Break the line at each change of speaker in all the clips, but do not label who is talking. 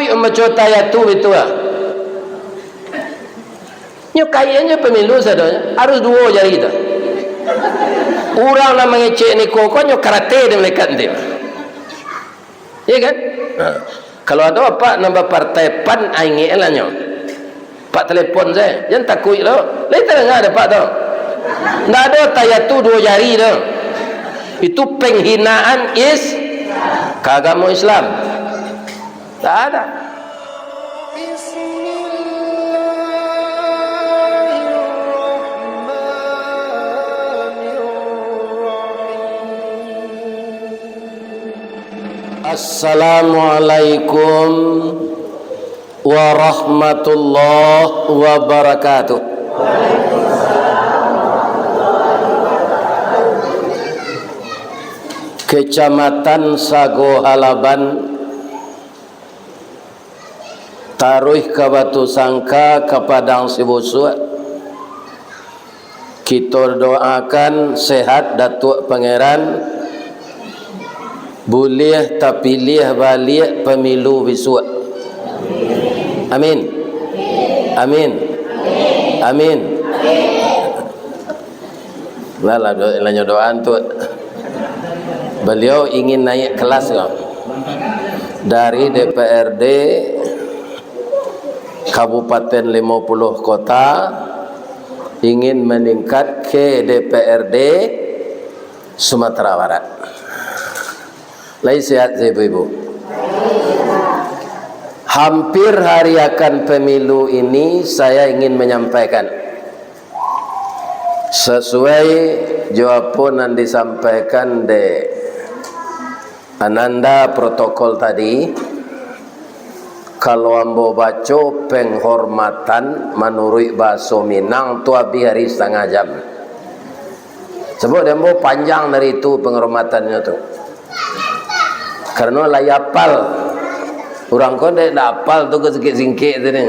takui macam tayatu itu lah. Nyo kayaknya pemilu sadanya harus dua jari kita. Orang nak mengecek ni kok nyo karate dia melekat dia. Ya kan? Kalau ada apa nama partai PAN aingi elahnya. Pak telefon saya, jangan takut lo. Lain tak ada pak tau. Nggak ada tayatu dua jari dah. Itu penghinaan keagama Islam. Tak ada. Assalamualaikum warahmatullahi wabarakatuh. Kecamatan Sago Halaban, Taruh ke Batu Sangka ke Padang Sibusua. Kita doakan sehat Datuk Pangeran, boleh terpilih balik pemilu besok. Amin. Amin. Amin. Lah doa tu. Beliau ingin naik kelas kan? Dari DPRD Kabupaten 50 kota ingin meningkat ke DPRD Sumatera Barat. Lain sehat ibu-ibu. Hampir hari akan pemilu ini saya ingin menyampaikan sesuai jawaban yang disampaikan de Ananda protokol tadi. Kalau ambo baca penghormatan menurut bahasa Minang tu habis hari setengah jam. Sebab dia ambo panjang dari itu penghormatannya tu. Karena layapal orang kau dah hafal tu ke sikit-sikit tu ni.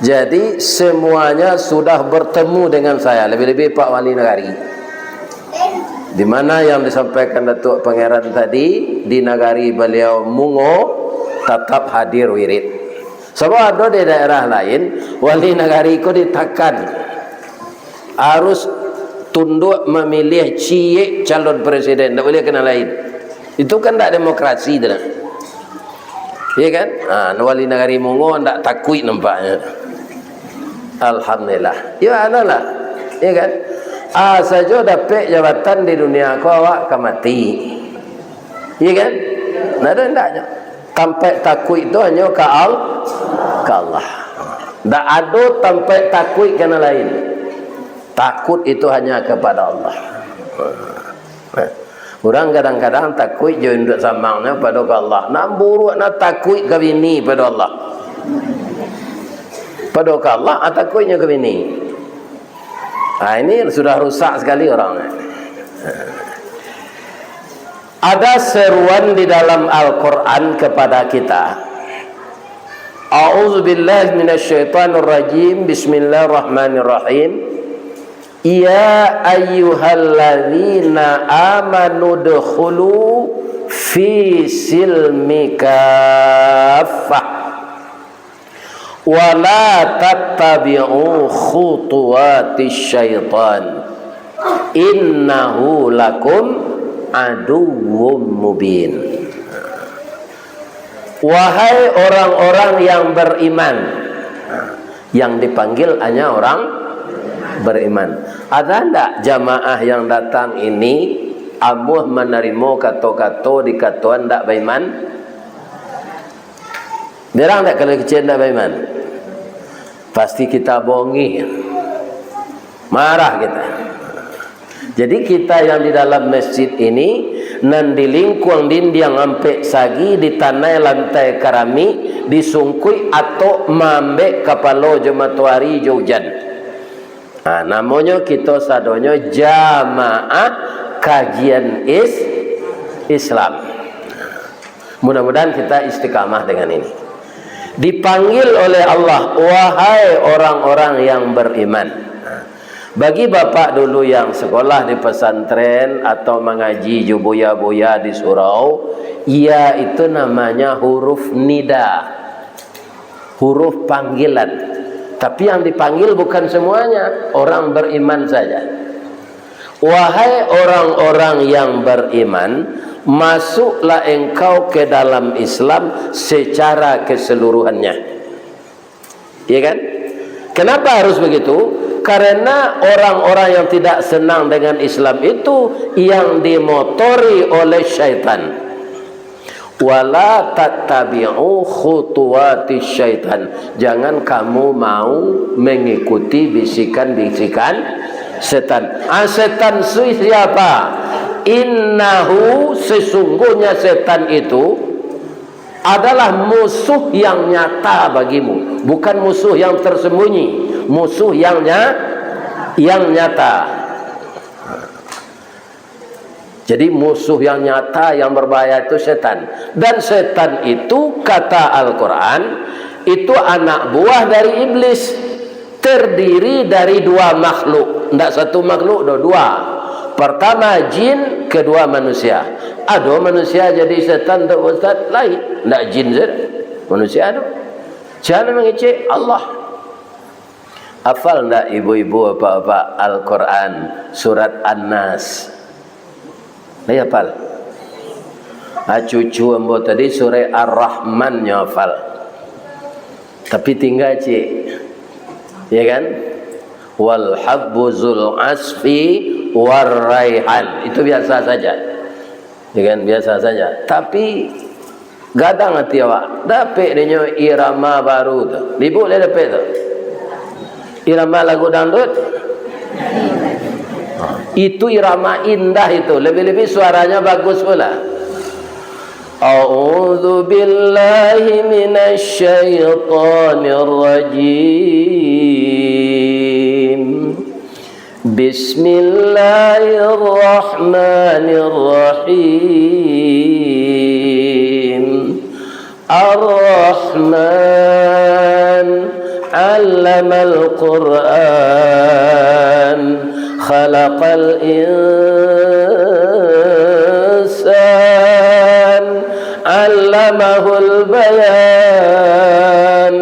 Jadi semuanya sudah bertemu dengan saya, lebih-lebih Pak Wali Nagari. Di mana yang disampaikan Datuk Pangeran tadi, di Nagari beliau Mungo tetap hadir wirid. Sebab ada di daerah lain Wali Nagari ko ditekan harus tunduk memilih cie calon presiden, tak boleh kena lain. Itu kan tak demokrasi dah. Ya kan? Wali Nagari Mungo tak takut nampaknya. Alhamdulillah. Ya adalah. Ya kan? Saja dapat jabatan di dunia kau awak akan mati. Ya kan? Nada ndaknya. Sampai takut itu hanya ke Allah. Tak ada sampai takut kena lain. Takut itu hanya kepada Allah. Orang kadang-kadang takut je untuk samangnya pada Allah. Nak buruk nak takut ke bini pada Allah. Pada Allah takutnya ke bini. Ini sudah rusak sekali orang. Ada seruan di dalam Al-Quran kepada kita. A'udzubillahi minasyaitonirrajim. Bismillahirrahmanirrahim. Ya ayyuhalladzina amanu dkhulu fi silmi kaffah wa la tattabi'u khutuwatis syaitan innahu lakum aduwwum mubin. Wahai orang-orang yang beriman, yang dipanggil hanya orang beriman. Ada tak jamaah yang datang ini amuh menerima kata-kata di katuan tak beriman? Derang tak kalau kecil tak beriman? Pasti kita bohongi, marah kita. Jadi kita yang di dalam masjid ini nan di lingkuang dindiang ampe sagi di tanah lantai karami disungkui atau mambek kapalo jematuari jaujan. Namanya kita sadonyo jamaah kajian Islam. Mudah-mudahan kita istiqamah dengan ini. Dipanggil oleh Allah, wahai orang-orang yang beriman. Bagi bapak dulu yang sekolah di pesantren atau mengaji juboya-boya di surau, ya itu namanya huruf nida, huruf panggilan. Tapi yang dipanggil bukan semuanya, orang beriman saja. Wahai orang-orang yang beriman, masuklah engkau ke dalam Islam secara keseluruhannya. Iya kan? Kenapa harus begitu? Karena orang-orang yang tidak senang dengan Islam itu yang dimotori oleh syaitan. Wala tattabi'u khutuwati syaitan. Jangan kamu mau mengikuti bisikan-bisikan setan. Setan siapa? Innahu, sesungguhnya setan itu adalah musuh yang nyata bagimu, bukan musuh yang tersembunyi, musuh yang nyata. Jadi musuh yang nyata yang berbahaya itu setan. Dan setan itu kata Al-Quran itu anak buah dari iblis, terdiri dari dua makhluk, tidak satu makhluk, dua. Pertama jin, kedua manusia. Aduh, manusia jadi setan tak ustaz lain, tidak jin saja, manusia aduh. Jangan mengecek Allah. Hafal tidak ibu-ibu bapak-bapak Al-Quran surat An-Nas? Ini hafal? Cucu ambo tadi surah Ar-Rahman nya hafal. Tapi tinggal cik, ya kan? Wal habbu zul asfi war raihan, itu biasa saja. Ya kan, biasa saja. Tapi gadang hati awak dapat dia irama baru tu. Ibu boleh dapat tu. Irama lagu dangdut. Itu irama indah itu. Lebih-lebih suaranya bagus pula. A'udzu billahi minasy syaithanir rajim. Bismillahirrahmanirrahim. Ar-Rahman 'allamal Qur'an, khalaqal insan, 'allamahul bayan.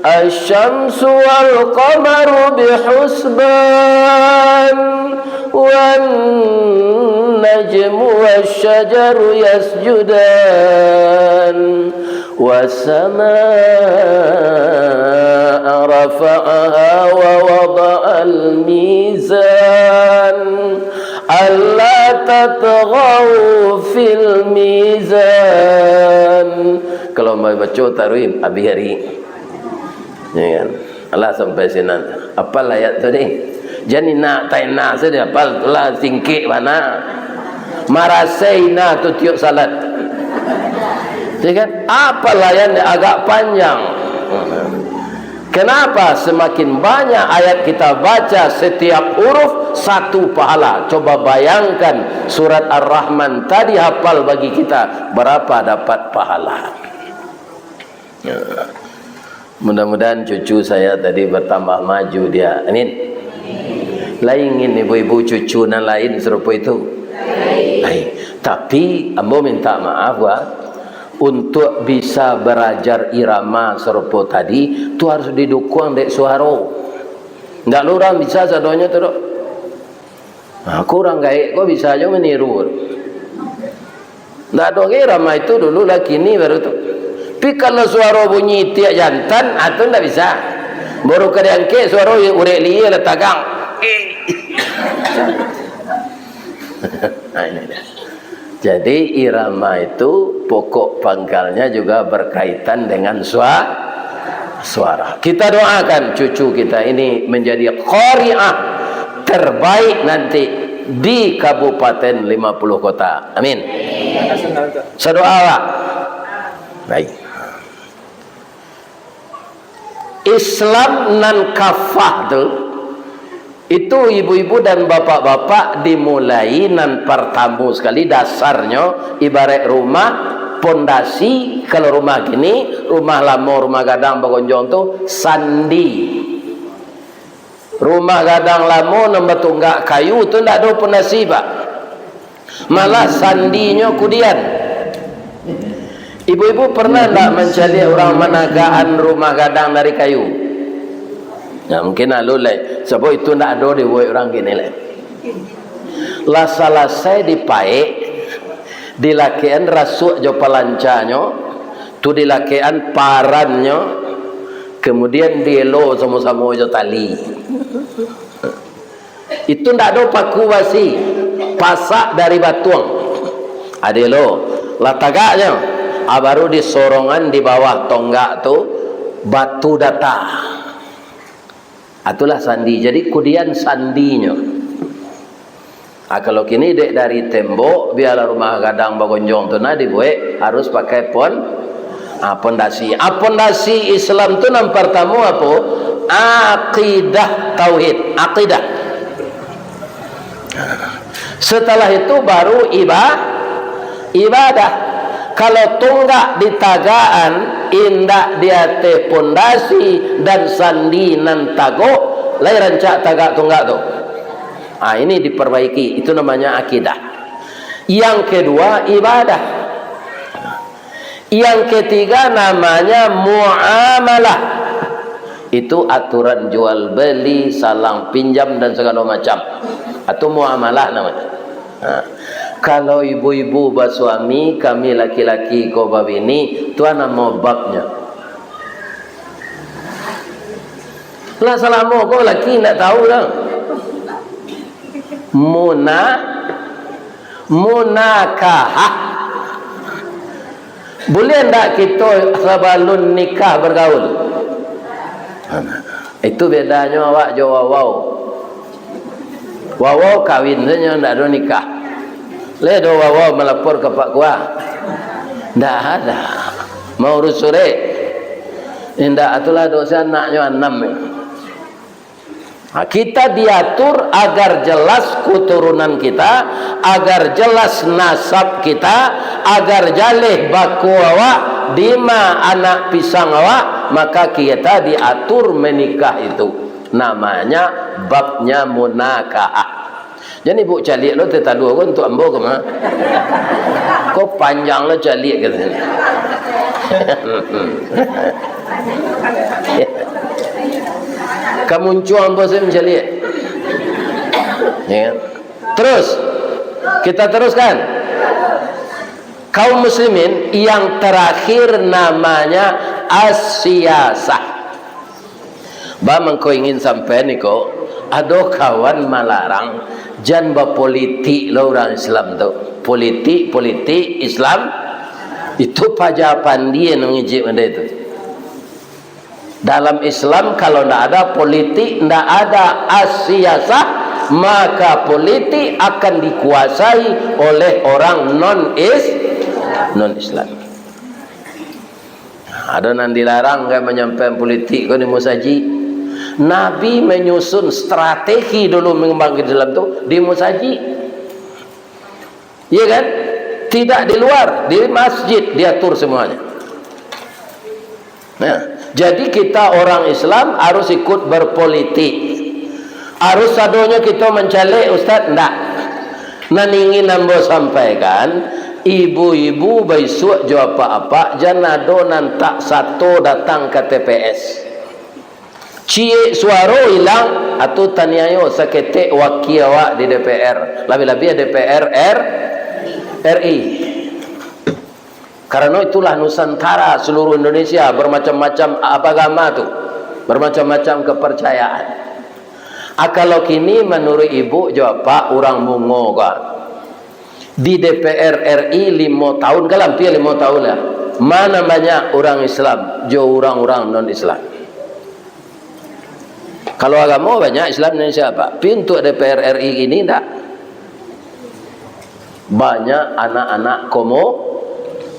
الشمس والقمر بحسبان والنجم والشجر يسجدان والسماء رفعها ووضع الميزان ألا تطغوا في الميزان. Kalau mau baca tarwim abi hari, ya kan? Allah sampai sini. Apa ayat tu ni? Jadi nak tak nak saja. Apa lah singkit mana? Marasai na tu tiup salat. Ya kan? Apa ayat ni agak panjang? Kenapa semakin banyak ayat kita baca setiap huruf satu pahala? Coba bayangkan surat Ar-Rahman tadi hafal bagi kita berapa dapat pahala? Ya. Mudah-mudahan cucu saya tadi bertambah maju dia. Amin. Lain ingin ibu-ibu cucu dan lain serupa itu. Lain. Tapi ambo minta maaf untuk bisa belajar irama serupa tadi tu harus didukung dek suara. Ndak lurang bisa sadonya tu. Nah, kurang gaik kok bisa aja meniru. Ndak dong irama itu dulu lah, kini baru tu. Tapi kalau suara bunyi tiak jantan, itu tidak bisa. Baru kadang ke suara yang urek liya letagang. Jadi irama itu pokok pangkalnya juga berkaitan dengan suara. Kita doakan cucu kita ini menjadi qari'ah terbaik nanti di Kabupaten 50 kota. Amin. Sedoa. Baik. Islam nan kafah itu ibu-ibu dan bapak-bapak dimulai nan pertama sekali dasarnya ibarat rumah pondasi. Kalau rumah gini, rumah lama, rumah gadang, bagonjong tu sandi. Rumah gadang lama nombor tunggak kayu tu ndak ada penasiba. Malah sandinya kudian. Ibu-ibu pernah ndak mencari orang menagaan rumah gadang dari kayu? Ya mungkin lalu lah. Sebab itu ndak ada di orang gini lah. Lah selesai dipaek, dilakian rasuk jo palancanyo, tu dilakian parannya, kemudian dielo sama-sama jo tali. Itu ndak ada paku basi, pasak dari batuang. Adelo, latagaknya, baru di sorongan di bawah tonggak tu batu data. Itulah sandi. Jadi kudian sandinya. Kalau kini dek dari tembok, biarlah rumah gadang bagonjong tu nak dibuat harus pakai pondasi. Pondasi Islam tu yang pertama apa? Aqidah tauhid, aqidah. Setelah itu baru ibadah. Kalau tunggak di tagaan, indak dia te pondasi dan sandi nan tago, lain rancak tagak tunggak tu. Ini diperbaiki, itu namanya akidah. Yang kedua ibadah. Yang ketiga namanya muamalah. Itu aturan jual beli, salang pinjam dan segala macam. Atau muamalah namanya. Kalau ibu-ibu bersuami, kami laki-laki kau babini, tu nama babnya. Lah selama kau laki tak tahu lah. Munakahah. Boleh tak kita sebelum nikah bergaul? Itu bedanya awak jo wawau. Wawau kawin saja tak ada nikah. Le do wawau melapor ke Pak Kuah. Tak ada. Mau urus sore. Indah itulah dosa anaknya 6. Kita diatur agar jelas keturunan kita, agar jelas nasab kita, agar jalih baku awak, dima anak pisang awak, maka kita diatur menikah itu. Namanya babnya munakahah. Jadi bu calik lo tetalu aku untuk ambo ke mana? Kau panjang lo calik ke sini. Kemunculan bosan mencari. Ya. Terus kita teruskan. Kaum muslimin yang terakhir namanya as-siyasah. Bang kau ingin sampai ni kau ada kawan malarang jangan berpolitik lo orang Islam tu. Politik Islam itu pajapan dia mengijik benda itu. Dalam Islam kalau tidak ada politik, tidak ada as-siyasah, maka politik akan dikuasai oleh orang non-Islam. Ada yang dilarang kan menyampaikan politik kau di musaji. Nabi menyusun strategi dulu mengembangkan Islam itu di musaji. Iya kan? Tidak di luar, di masjid diatur semuanya. Nah, jadi kita orang Islam harus ikut berpolitik. Harus sadonya kita mencalek Ustaz? Tidak. Nan ingin nambo sampaikan, ibu-ibu besok jawab apa-apa, jangan ada nantak satu datang ke TPS. Cie suara hilang atau taniayo seketik wakil awak di DPR. Lebih-lebih DPR RI. Karena itulah Nusantara seluruh Indonesia bermacam-macam agama tu, bermacam-macam kepercayaan. Kalau kini menurut ibu jawab Pak orang mungo kan di DPR RI 5 tahun kan hampir 5 tahun lah. Mana banyak orang Islam, jauh orang-orang non-Islam. Kalau agama banyak Islam Indonesia Pak. Tapi untuk DPR RI ini tak. Banyak anak-anak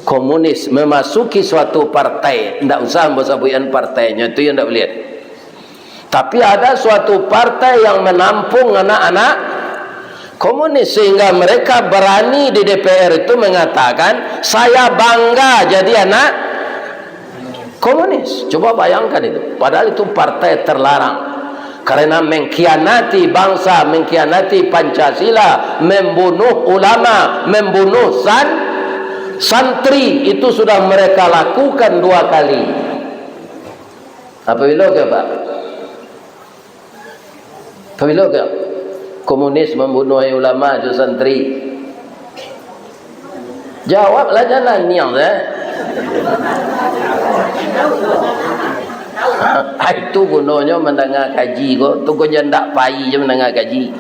komunis memasuki suatu partai. Tidak usah membuat partainya, itu yang tidak boleh. Tapi ada suatu partai yang menampung anak-anak komunis sehingga mereka berani di DPR itu mengatakan saya bangga jadi anak komunis. Coba bayangkan itu. Padahal itu partai terlarang. Karena mengkhianati bangsa, mengkhianati Pancasila, membunuh ulama, membunuh santri, itu sudah mereka lakukan 2 kali. Apabila ke Pak? Apabila ke? Komunis membunuh ulama dan santri. Jawablah, jangan niang itu gunanya mendengar kaji kok. Tu kau jangan pai je mendengar kaji.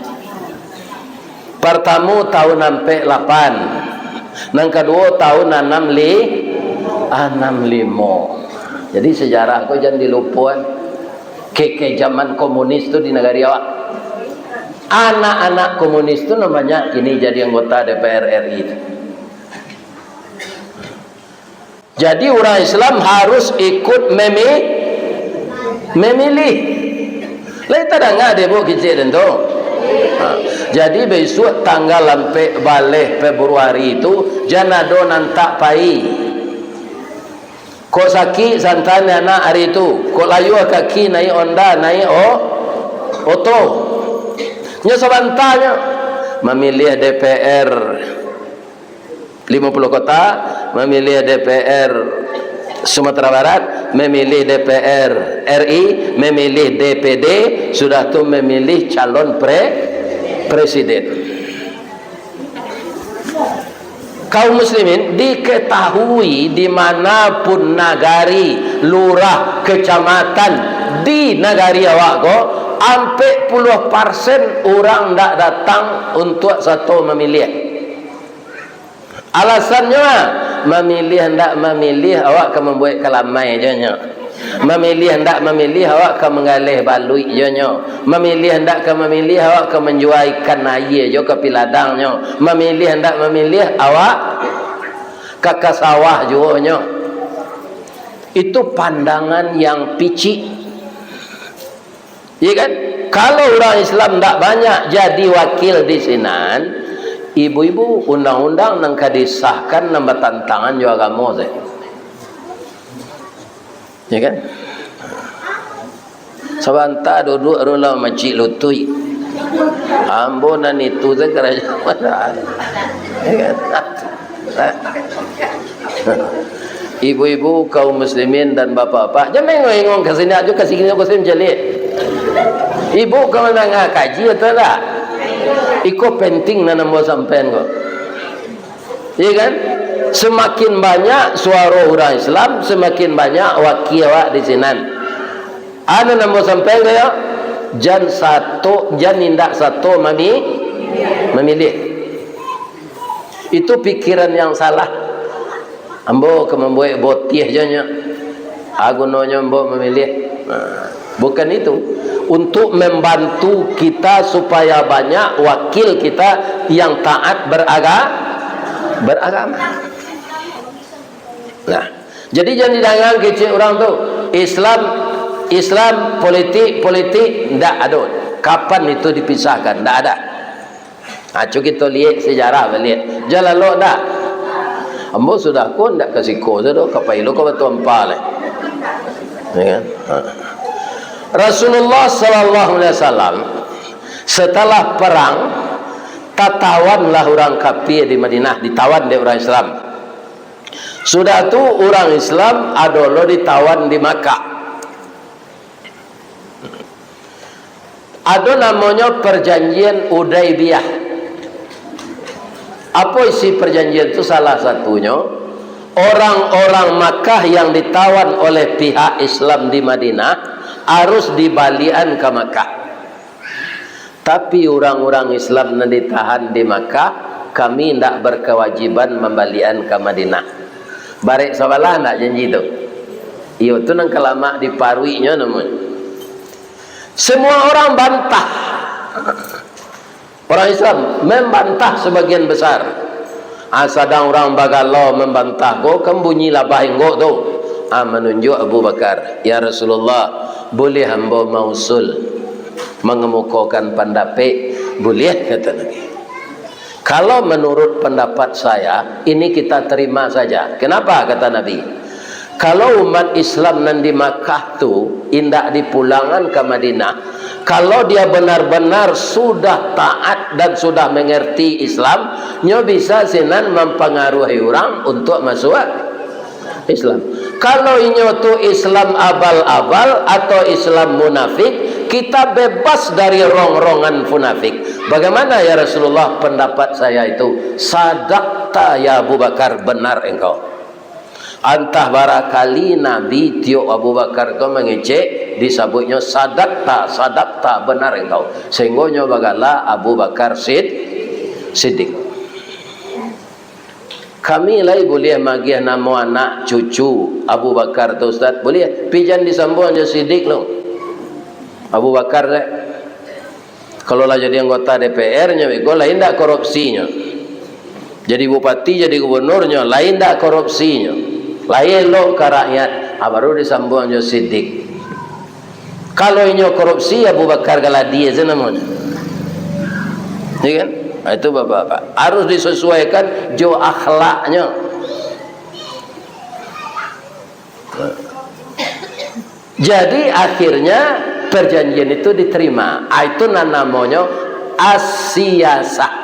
Pertama tahun 68, yang kedua tahun 65. Jadi sejarah kau jangan dilupakan. Ke zaman komunis tu di negara awak. Anak-anak komunis tu namanya kini jadi anggota DPR RI. Jadi orang Islam harus ikut memilih. Lain tak dengar dia buat kecil tentu. Jadi besok tanggal lampe balik Februari itu jangan ada nantak pai. Kau sakit santan anak hari itu. Kau layu kaki naik Honda naik oto. Nya sebantanya memilih DPR 50 kota, memilih DPR Sumatera Barat, memilih DPR RI, memilih DPD, sudah tu memilih calon presiden. Kaum muslimin diketahui dimanapun nagari, lurah, kecamatan di negari awak ko, hampir 10% orang tak datang untuk satu memilih. Alasannya memilih hendak memilih awak akan membuat kelamai je nya. Memilih hendak memilih awak akan menggalih balui je nya. Memilih hendak akan memilih awak akan menjual ikan air je ke piladangnya. Memilih hendak memilih awak ke sawah juga nya. Itu pandangan yang picik. Ya kan? Kalau orang Islam tak banyak jadi wakil di sinan, ibu-ibu undang-undang nang kadisahkan nambah tantangan juga kamu saya. Ya kan? Sabanta duduk rula macik lutui. Ambonan itu saya kerajaan. Ya kan? Ibu-ibu kaum muslimin dan bapak-bapak, jangan ngomong ke sini aja kasih gini aku sini jelit. Ibu kalau nak kaji atau tak? Iko penting na namo sampean kok. Iya kan? Semakin banyak suara orang Islam, semakin banyak wakil awak di sinan. Ana namo sampean kaya jan nindak satu memilih. Itu pikiran yang salah. Ambo ke membuat botiah je nya. Agunonya ambo memilih. Bukan itu. Untuk membantu kita supaya banyak wakil kita yang taat beragama. Nah, jadi jangan didangang kecil orang tu. Islam politik tidak ada. Kapan itu dipisahkan? Tidak ada. Acu kita lihat sejarah balik. Jalan lo dah. Ambo sudah ko ndak kasih ko tu kapai lo ko betul empal. Ya kan? Rasulullah sallallahu alaihi wasallam setelah perang tatawan orang kafir di Madinah, ditawan oleh orang Islam. Sudah tu orang Islam adolo ditawan di Makkah. Ada namanya perjanjian Hudaybiyah. Apa isi perjanjian itu? Salah satunya orang-orang Makkah yang ditawan oleh pihak Islam di Madinah harus dibalian ke Makkah. Tapi orang-orang Islam yang ditahan di Makkah, kami tidak berkewajiban membalian ke Madinah. Barek sabalah tidak janji itu. Iyo tu nang kelama diparuinya namun. Semua orang bantah. Orang Islam membantah sebagian besar. Asadang orang bagalo membantah go kembunyilah bahinggo tu. Menunjuk Abu Bakar, ya Rasulullah, boleh hamba mausul mengemukakan pendapat? Boleh, kata Nabi. Kalau menurut pendapat saya, ini kita terima saja. Kenapa? Kata Nabi. Kalau umat Islam nan di Makkah tu indak dipulangan ke Madinah, Kalau dia benar-benar sudah taat dan sudah mengerti Islam, nyo bisa sinan mempengaruhi orang untuk masuk Islam. Kalau inyo tu Islam abal-abal atau Islam munafik, kita bebas dari rong-rongan munafik. Bagaimana ya Rasulullah, pendapat saya itu? Sadaqta ya Abu Bakar, benar engkau. Antah barakali Nabi tiup Abu Bakar kau mengecek, disebutnya sadaqta, benar engkau. Sehingga bagala Abu Bakar Siddiq. Kami lagi boleh magih nama anak cucu Abu Bakar tu Ustaz, boleh pijan disambung je Siddiq lo. Abu Bakar le, kalau lah jadi anggota DPR nya, ego lain tak korupsinya. Jadi bupati, jadi gubernurnya, lain tak korupsinya. Lain lo ke rakyat, baru disambung je Siddiq. Kalau ini korupsi, Abu Bakar kalau dia je namanya. Ya kan? Itu bapak-bapak harus disesuaikan jo akhlaknya. Jadi akhirnya perjanjian itu diterima. Itu namanya as-siyasah,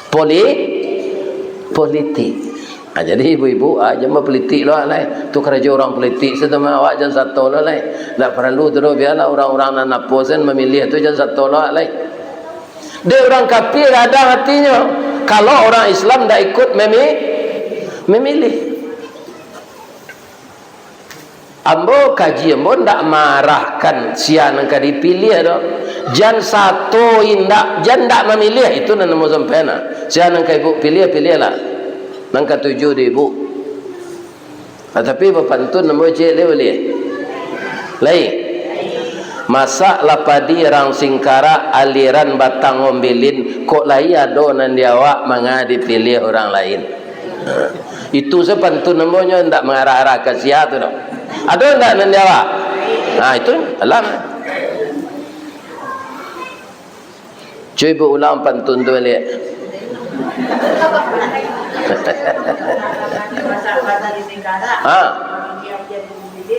politik. Nah, jadi ibu-ibu aja mah politik loh lah. Tu kerja orang politik sedema awak jangan satu loh lah. Tak perlu terus biarlah orang-orang nak posen memilih tu jangan satu loh lah. Dia orang kafir ada hatinya. Kalau orang Islam tak ikut memilih. Ambo kaji ambo tak marahkan sian angka dipilih dah. Jangan satu indak, jangan tak memilih itu nama sampai na. Sian angka ibu pilihlah. Nangka 7 ibu. Tapi bapak tu nama cik dia boleh. Lain. Masak lapadi rang singkara aliran batang ombilin kok lai ado nan diawak manga dipilih orang lain. Itu sepantun namanya ndak mengarah-arah ke sia tu dah. Ada ndak nan diawak? Nah itu alam. Cuba ulang pantun tu balik.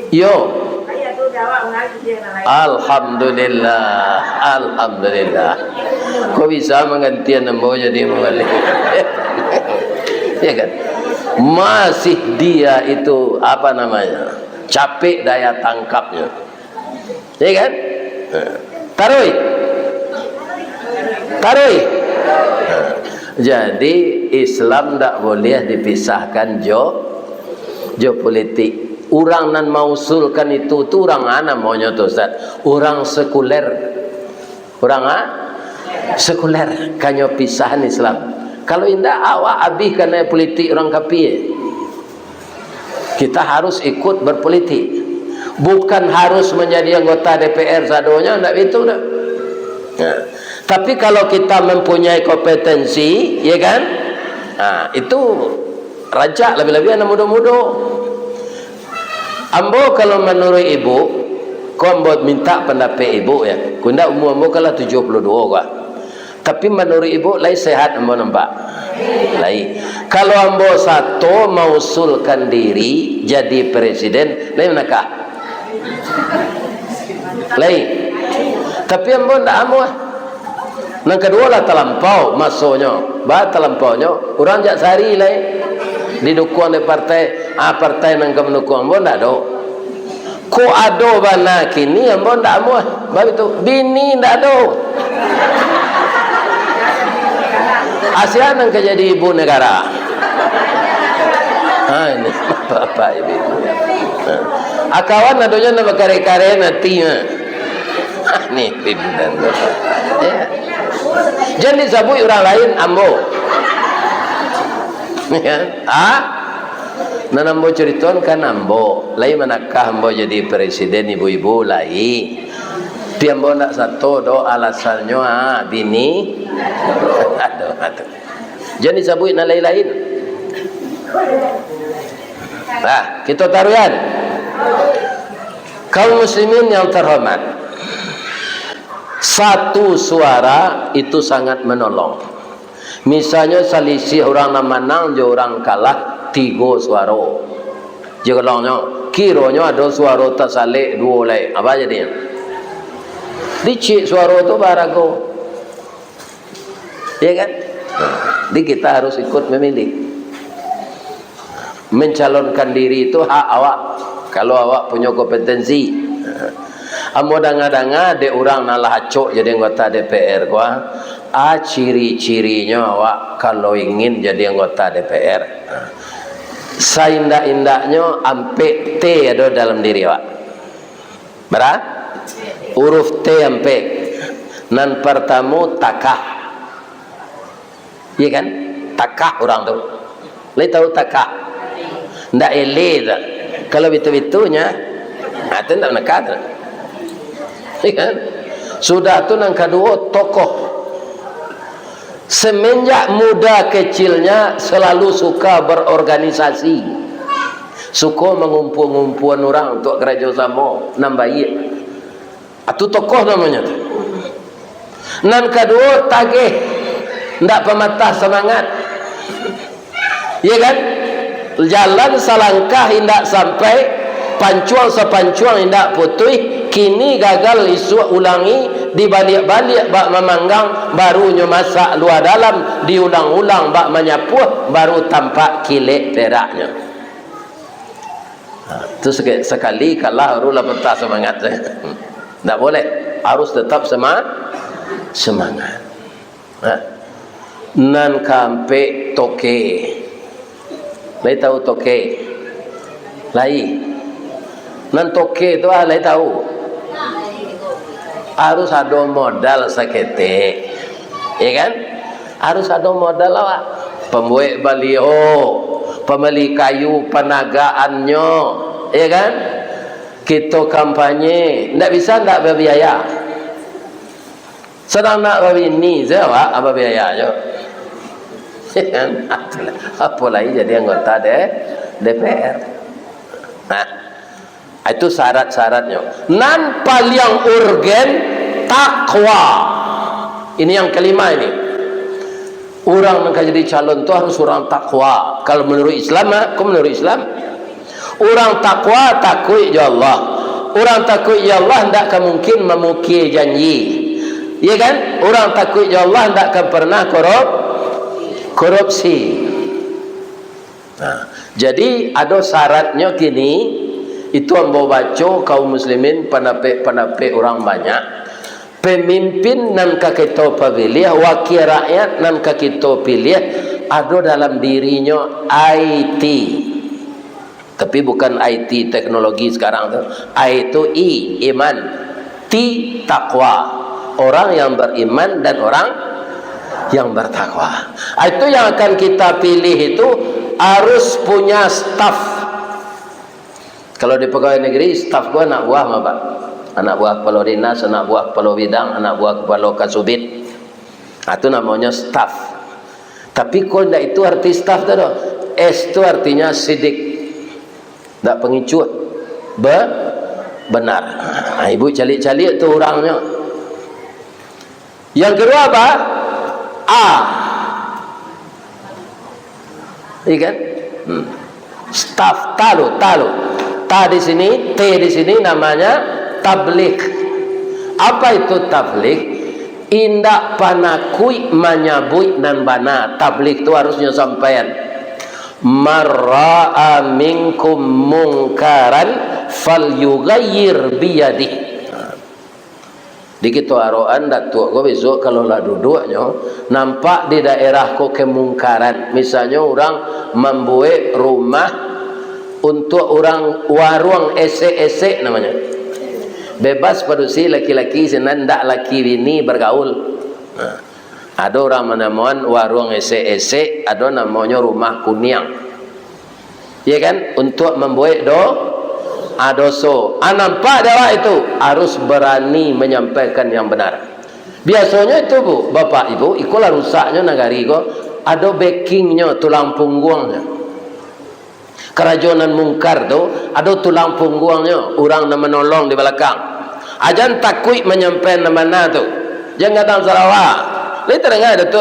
Yo. Alhamdulillah. Kau bisa menggantian nombor jadi membalik. Ya kan? Masih dia itu apa namanya? Capek daya tangkapnya. Ya kan? Tarui. Jadi Islam tak boleh dipisahkan jo politik. Orang nan mausulkan itu tu orang mana maunya tu Ustaz? Orang sekuler. Orang sekuler kanyo pisahan Islam. Kalau indah awak habis kena politik orang kafir. Kita harus ikut berpolitik. Bukan harus menjadi anggota DPR sadonya, enggak itu dah. Ya. Tapi kalau kita mempunyai kompetensi, ya kan? Nah, itu raja lebih-lebih anak muda-muda. Ambo kalau menurut ibu, kau ambo minta pendapat ibu ya. Kunda umur ambo kalau 72 kah. Tapi menurut ibu lain sehat ambo nampak. Lain. Kalau ambo satu mausulkan diri jadi presiden, lain manakah? Lain. Tapi ambo ndak ambo. Yang kedua lah terlampau masuknya. Bah terlampaunya orang jak sehari lain. Didukung oleh partai partai nang kemenukung ambo ndak ada. Ko ado bana kini ambo ndak ambo. Baik tu bini ndak ada. ASEAN nang jadi ibu negara. Ini bapak ibu. Akawan adanya nama kare-kare nanti. Nih pimpinan bapak. Ya. Jangan disabui orang lain ambo. Ya. Nan ambo ceriton kan ambo. Lain manakah ambo jadi presiden ibu-ibu lain. Tapi ambo nak satu do alasannya bini. Aduh. Jangan disabui nan lain-lain. Kita taruhan. Kaum muslimin yang terhormat. Satu suara itu sangat menolong. Misalnya selisih orang menang, orang kalah 3 suara. Jika longnya, kiranya ada suara tersalik 2 lagi. Apa jadinya? Dicik suara tu barago. Ya kan? Jadi kita harus ikut memilih. Mencalonkan diri itu hak awak. Kalau awak punya kompetensi. Amo danga-danga de orang nalah acok jadi anggota DPR gua. Ciri-cirinya awak kalau ingin jadi anggota DPR. Saindak-indaknya ampe T ada dalam diri awak. Berapa? Huruf T ampe. Nan pertama takah. Iya kan? Takah orang tu. Lai tahu takah? Ndak ele dah. Kalau betul-betulnya, itu ndak nakal. Iya kan? Sudah tu nang kedua tokoh. Semenjak muda kecilnya selalu suka berorganisasi, suka mengumpul-ngumpulkan orang untuk kerjasama nambahi. Itu tokoh namanya. Nan kedua tagih, ndak pematah semangat. Ya kan? Jalan selangkah hendak sampai, pancuang sepancuang hendak putih, kini gagal isu ulangi, dibalik-balik bak memanggang, barunya masak luar dalam, diulang-ulang bak menyapuh, baru tampak kilik peraknya. Itu sekali kalah barulah petah semangat. Tak boleh, harus tetap semangat. Nan kampe toke. Lai tahu toke? Lai. Nan toke tu lai tahu. Harus ada modal sakete. Ya kan? Harus ada modal awak. Pembuat baliho, pembeli kayu penagaannya, ya kan? Kita kampanye, ndak bisa ndak berbiaya. Sedang nak berbini, saya apa biayanya? Kan? Apa lagi jadi anggota DPR? Nah, itu syarat-syaratnya. Nan paling urgen takwa. Ini yang kelima ini. Orang yang jadi calon itu harus orang takwa. Kalau menurut Islam, menurut Islam, orang takwa takut ya Allah. Orang takut ya Allah tidak akan mungkin memukul janji. Ya kan? Orang takut ya Allah tidak akan pernah korupsi. Nah, jadi ada syaratnya kini. Itu ambo baca kaum muslimin panapek orang banyak. Pemimpin nan ka kita pilih, wakil rakyat nan ka kita pilih, ada dalam dirinya IT. Tapi bukan IT teknologi sekarang tu. I itu iman, T takwa. Orang yang beriman dan orang yang bertakwa. Itu yang akan kita pilih itu harus punya staf. Kalau di pegawai negeri, staf gua anak buah apa? Anak buah kepala dinas, anak buah kepala bidang, anak buah kepala kasubit. Itu namanya staf. Tapi kalau tidak itu arti staf tu, S itu artinya sidik, tidak pengicut, benar. Ibu calik-calik tu orangnya. Yang kedua apa? A. Ikan? Staf talu. Ta di sini, T di sini namanya tabligh. Apa itu tabligh? Indak panakui menyabui dan bana. Tabligh itu harusnya sampaian. Marra'a minkum mungkaran falyughayyir biyadih. Di kita aroan datuk ko besok kalau lah duduknya nampak di daerah ko kemungkaran. Misalnya orang membuat rumah untuk orang warung esek-esek namanya. Bebas padusi laki-laki senan ndak laki bini bergaul. Nah, ada orang menemukan warung esek-esek, ada namanya rumah kuniang. Ya kan? Untuk membuat doso. Nampak dewa itu harus berani menyampaikan yang benar. Biasanya itu bu, bapak ibu, ikulah rusaknya negari ko, ada backingnya, tulang punggungnya. Kerajonan mungkar tu, ada tulang punggungnya, orang yang menolong di belakang. Ajan takut menyampaikan mana tu, jangan datang Sarawak. Lihat dengar ada tu.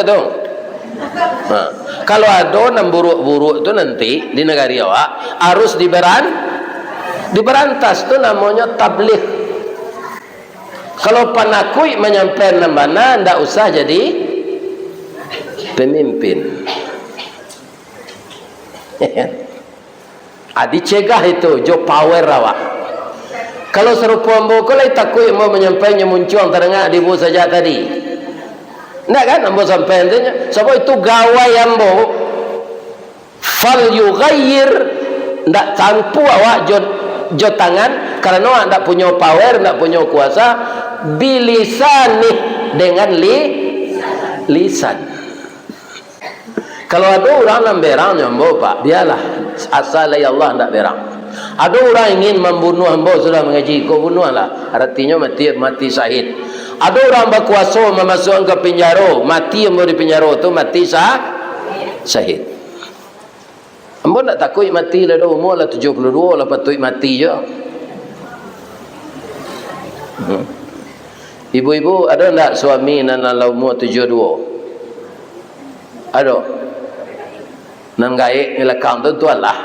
Nah, kalau ada yang buruk-buruk tu nanti di negari awak harus diberantas tu namanya tabligh. Kalau panakui menyampaikan mana, ndak usah jadi pemimpin. Dicegah itu, jo power awak. Kalau serupa ambo ko lai takui mau menyampaikan muncul terengah di bu saja tadi. Ndak kan ambo sampai intinya. Sebab itu gawai ambo fal yughayyir, ndak tampu awak jo tangan karena awak ndak punya power, ndak punya kuasa, bilisani dengan lisan. Kalau ada orang nak berang nyambo pak, biarlah asal Allah ndak berang. Ada orang ingin membunuh hamba sudah mengaji, kau bunuhlah, artinya mati syahid. Ada orang berkuasa memasukkan ke penjara, mati hamba di penjara tu mati syahid. Hamba nak takut mati lah, dah umur lah 72 lah patut mati je. Ibu-ibu ada tak suami nan umur 72? Ada. Nan gaik ngelakang tu tuan lah.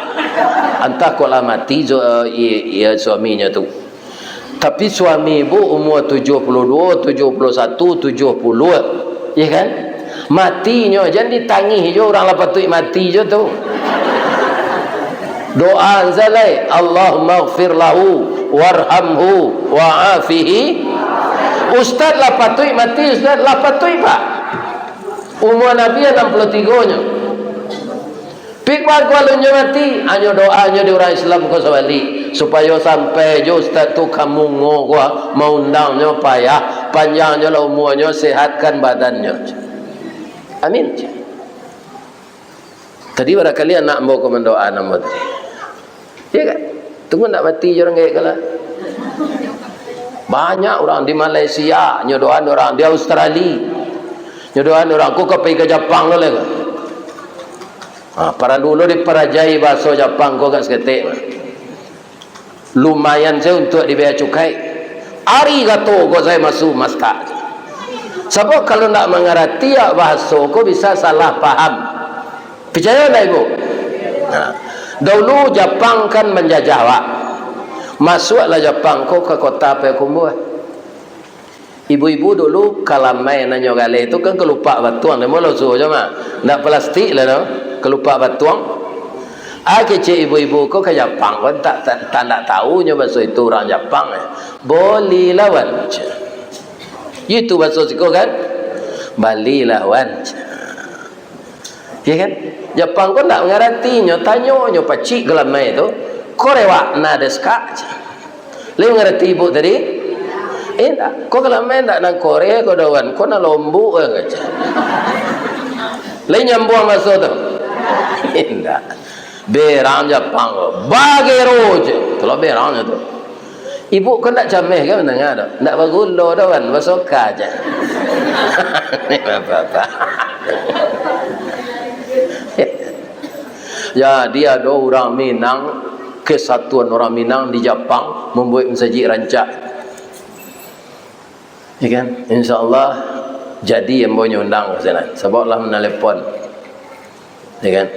Entah kalau mati suaminya tu. Tapi suami ibu umur 72, 71, 70, ya kan? Matinya jangan ditangih je orang lah patut mati je tu. Doa zalai, Allahumma ighfir lahu warhamhu wa'afihi. Ustaz lah patut mati, ustaz lah patut pak. Umur Nabi 63-nya. Pikir kalau mati, hanya doanya di orang Islam kau sebalik supaya sampai jo ustaz tu kamu ngogwa mau undangnya payah, panjangnya lah umurnya, sehatkan badannya. Amin. Tadi barangkali anak mau kau mendoa nama tadi. Ya kan? Tunggu nak mati je orang kayak kalah. Banyak orang di Malaysia nyodoan, orang di Australia nyodoan, orang aku pergi ke Jepang lah kan. Para dulu diperajai bahasa Jepang kau kat seketik lumayan saya untuk dibayar cukai. Arigato kau saya masuk maska. Sebab kalau nak mengerti bahasa kau bisa salah faham. Percaya tak ibu? Dahulu Jepang kan menjajah awak. Masuklah Jepang kau ke kota Payakumbuh. Ibu-ibu dulu kalau main nanya gale itu kan kelupa batuang, dia malu suruh je mah. Nak plastik lah no. Kelupa batuang. Kecil ibu-ibu kau ke Jepang kan tak tahu nya bahasa itu orang Jepang. Boleh lawan. Itu bahasa siko kan? Bali lawan. Ya kan? Jepang kau tak mengerti nya, tanya nya pacik gelamai itu. Korewa na deska. Lalu mengerti ibu tadi? Tak. Kau kalau main tak nak Korea kau dawan, kau nak lombu aja. Lain nyambung masuk tu. Tak. Berang Jepang bagi roje. Kalau berangnya tu. Ibu kau nak cameh kan mendengar tak? Nak bergula dawan, bersoka aja. Ni apa-apa. Ya, dia ada orang Minang, kesatuan orang Minang di Jepang membuat masjid rancak. Ya kan? InsyaAllah jadi yang boleh undang ke sana. Sebablah menelepon. Ya kan?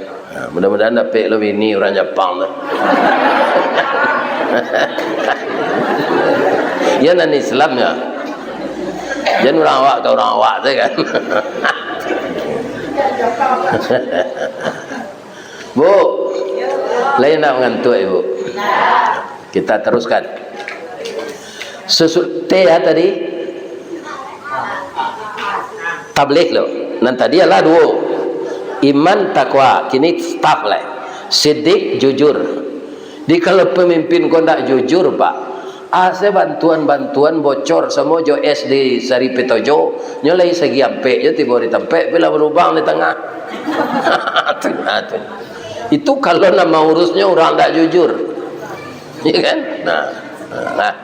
Mudah-mudahan dapat lebih ni orang Jepang tu. Ya nan Islam ya. Jangan orang awak ke orang awak tu kan. Bu, lain nak mengantuk ibu. Kita teruskan. Teh ya tadi. Tabligh loh. Nanti dia lah dua. Iman takwa. Kini staf lah. Siddiq jujur. Di kalau pemimpin kau tak jujur pak. Saya bantuan bocor semua jo SD Sari Petojo. Nyolai segi ampe je tiba di tempat bila berlubang di tengah. Itu kalau nama urusnya orang tak jujur. Ya kan? Nah.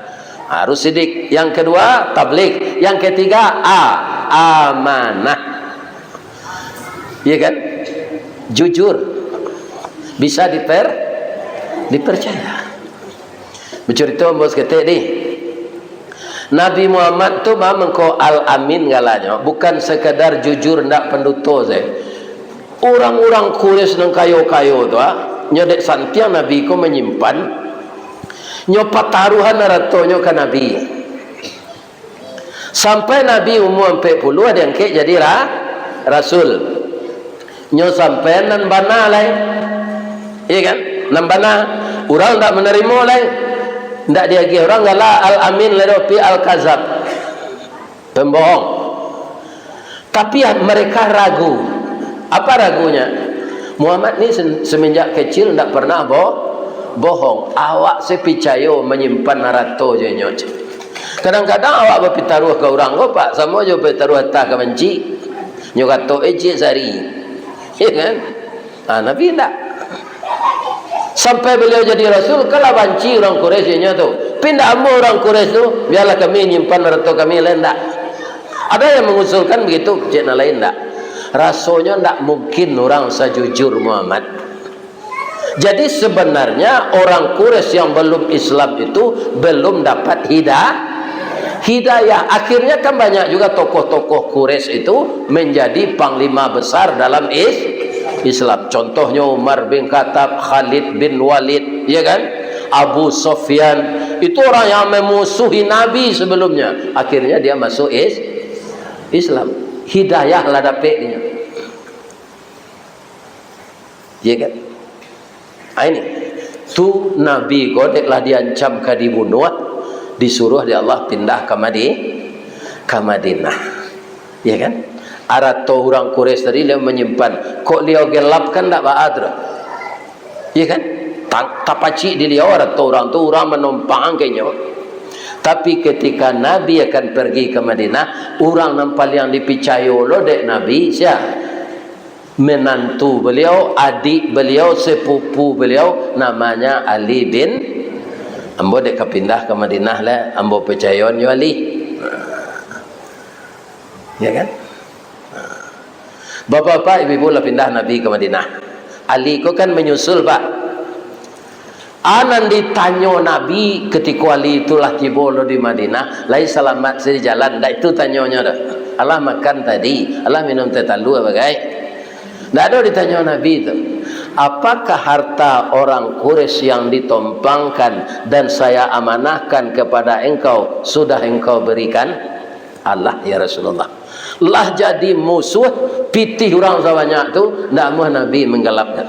Harus sidik. Yang kedua tabligh. Yang ketiga amanah. Ya kan? Jujur. Bisa dipercaya. Bercerita bos ketik ni. Nabi Muhammad tu memang kau al-amin galanya. Bukan sekadar jujur ndak penduto saya. Orang-orang Quraisy nang kayo-kayo tu nyodek santiang Nabi ko menyimpan nyo pataruhan naratonyo ka Nabi. Sampai Nabi umur 40 ada yang ke jadi rasul. Nyo sampai nan bana lain. Iya kan? Nan bana orang tak menerima lain. Ndak diagi orang gala al-amin leropi al-kazab. Pembohong. Tapi mereka ragu. Apa ragunya? Muhammad ni semenjak kecil ndak pernah bohong. Awak sepicayo menyimpan narato je nyok. Kadang-kadang awak berpitaruh ke orang ko pak, sama je berpitaruh atas ke benci. Nyok kata ejek sari. Ya kan? Nabi tak. Sampai beliau jadi rasul, kalau banci orang Quraish tu, pindah ambo orang Quraish tu, biarlah kami nyimpan narato kami lain tak. Ada yang mengusulkan begitu, cik lain tak. Rasanya tak mungkin orang sejujur Muhammad. Jadi sebenarnya orang Quraisy yang belum Islam itu belum dapat hidayah. Akhirnya kan banyak juga tokoh-tokoh Quraisy itu menjadi panglima besar dalam Islam. Contohnya Umar bin Khattab, Khalid bin Walid, ya kan? Abu Sufyan. Itu orang yang memusuhi Nabi sebelumnya. Akhirnya dia masuk Islam. Hidayah lah dapatnya. Ya kan? Ini tu Nabi godeklah diancam ke dibunuh, disuruh dia Allah pindah ke Madinah. Ya kan? Arato orang Quraisy tadi dia menyimpan. Kok dia gelapkan tak baadra? Ya kan? Tapaci di dia arato orang tu orang menumpang kayaknya. Tapi ketika Nabi akan pergi ke Madinah, orang nampak yang dipicayo lo dek Nabi siapa? Menantu beliau, adik beliau, sepupu beliau, namanya Ali bin ambo dek kepindah ke Madinah lah, ambo percayon yo Ali. Ya kan? Bapak-bapak, ibu-ibu lah pindah Nabi ke Madinah. Ali ko kan menyusul pak. Anan ditanya Nabi ketika Ali itulah tiba di Madinah, lai selamat sedi jalan. Dah itu tanyanya dah. Allah makan tadi, Allah minum teh talu apa gai? Dah ada ditanya Nabi itu. Apakah harta orang Quraisy yang ditumpangkan dan saya amanahkan kepada engkau sudah engkau berikan? Allah ya Rasulullah. Lah jadi musuh pitih orang sebanyak tu, ndak mau Nabi menggelapkan.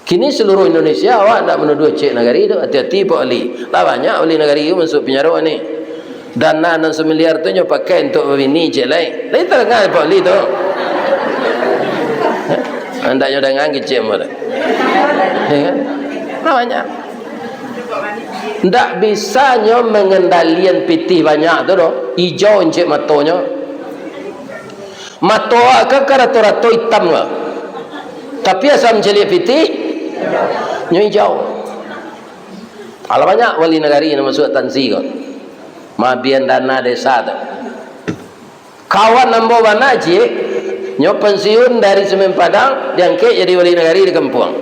Kini seluruh Indonesia awak tak menuduh cik negari tu, hati-hati Pak Ali. Lah banyak Ali negari tu masuk penjara ni. Dana 6 miliar tu nyo pakai untuk bini cik lain. Lain tak dengar Pak Ali tu. Anda nyo dengar cik mo. Ya kan? Lah banyak. Ndak bisa nyo mengendalian pitih banyak tu doh. Hijau cik matonyo. Mato ke rato-rato hitam lah. Tapi asam celik pitih nyo hijau. Kalau banyak wali negari yang masuk tansi kok. Mabian dana desa tu. Kawan nambo mana je nyo pensiun dari Semen Padang diangkat jadi wali negari di kampung.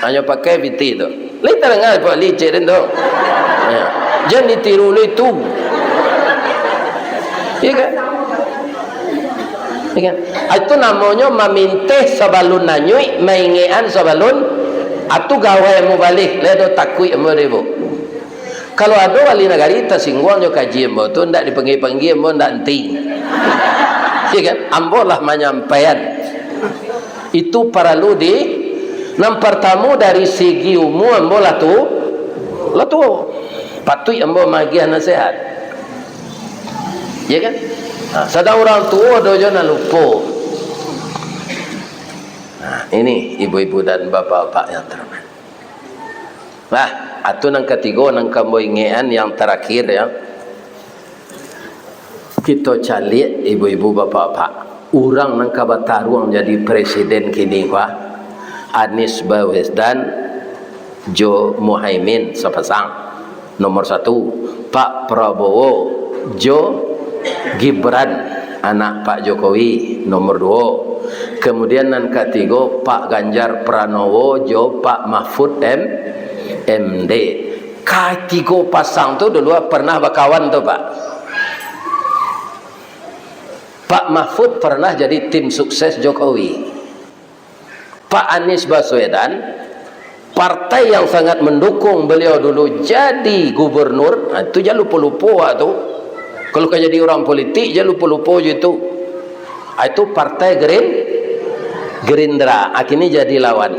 Hanya pakai pitih tu. Lain tak dengar Pak licik tu. Ya. Jangan ditiru itu. Ya kan? Ya kan? Itu namanya memintih sebalun nanyui, mengingean sebalun atu gawe mu balik, ledo takui mu debo. Kalau ada wali negari tersinggung yo kaji mu tu ndak dipanggil-panggil mu ndak enti. Ya kan? Ambolah menyampaikan. Itu perlu di nomor pertama dari segi umum ambolah tu. Lah tu patut ambo magiah nasihat. Ya kan? Sedang orang tua do jangan lupa. Ini ibu-ibu dan bapak-bapak yang terhormat. Nah, atu nang ketiga nang kambo ingean yang terakhir ya. Kita calik ibu-ibu bapak-bapak. Orang nang kabataruang jadi presiden kini wah. Anies Baswedan, Jo Muhaimin sepasang. Nomor 1 Pak Prabowo, Jo Gibran anak Pak Jokowi. Nomor 2 kemudian yang ketiga Pak Ganjar Pranowo, Jo Pak Mahfud MD. Ketiga pasang tu dulu pernah berkawan tu Pak. Pak Mahfud pernah jadi tim sukses Jokowi. Pak Anies Baswedan partai yang sangat mendukung beliau dulu jadi gubernur, itu jangan lupa-lupa tu. Kalau kau jadi orang politik jangan lupa-lupa je tu. Itu partai Gerindra, akhirnya jadi lawan.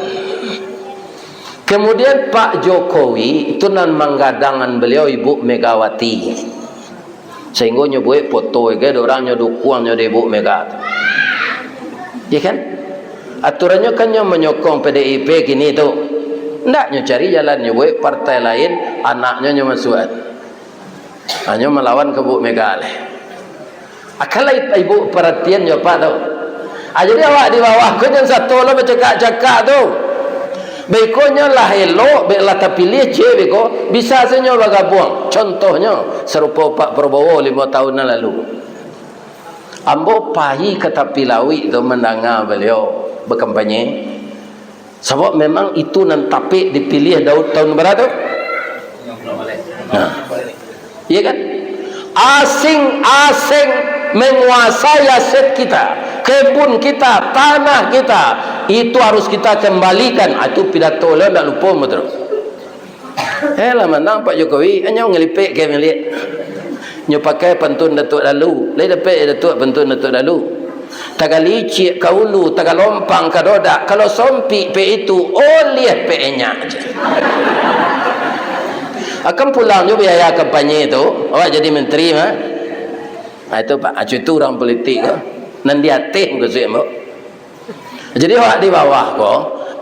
Kemudian Pak Jokowi itu nan menggadangan beliau Ibu Megawati, sehingga nyebut foto ke orang nyodukung nyode Ibu Mega, ya kan? Aturannya kan yang menyokong PDIP gini tu, ndak cari jalan nyebut partai lain anaknya masuk, hanya melawan ke Bu Mega leh. Akalai ibu perhatian Pak tu. Jadi awak di bawah kau jangan satu lah bercakap-cakap tu. Bekonya lah elok, beklah terpilih je beko, bisa saja bergabung. Contohnya serupa Pak Prabowo 5 tahun yang lalu. Ambo pahi ke Tapi Lawi tu mendengar beliau berkampanye. Sebab memang itu nan tapi dipilih tahun berapa tu? Nah. Iya kan? Asing-asing menguasai aset kita, kebun kita, tanah kita, itu harus kita kembalikan. Itu pidato lah, tak lupa betul. Lah menang Pak Jokowi hanya ngelipik ke milik nyo pakai pantun Datuk Dalu, lai dapat Datuk pantun Datuk Dalu. Tagali cik kaulu, tagalompang kadodak, kalau sompi pe itu oleh pe nya aja. Akan pulang juga biaya kampanye itu, awak jadi menteri mah. Itu Pak, itu orang politik ko. Nan dia tim ke semua. Jadi awak di bawah ko,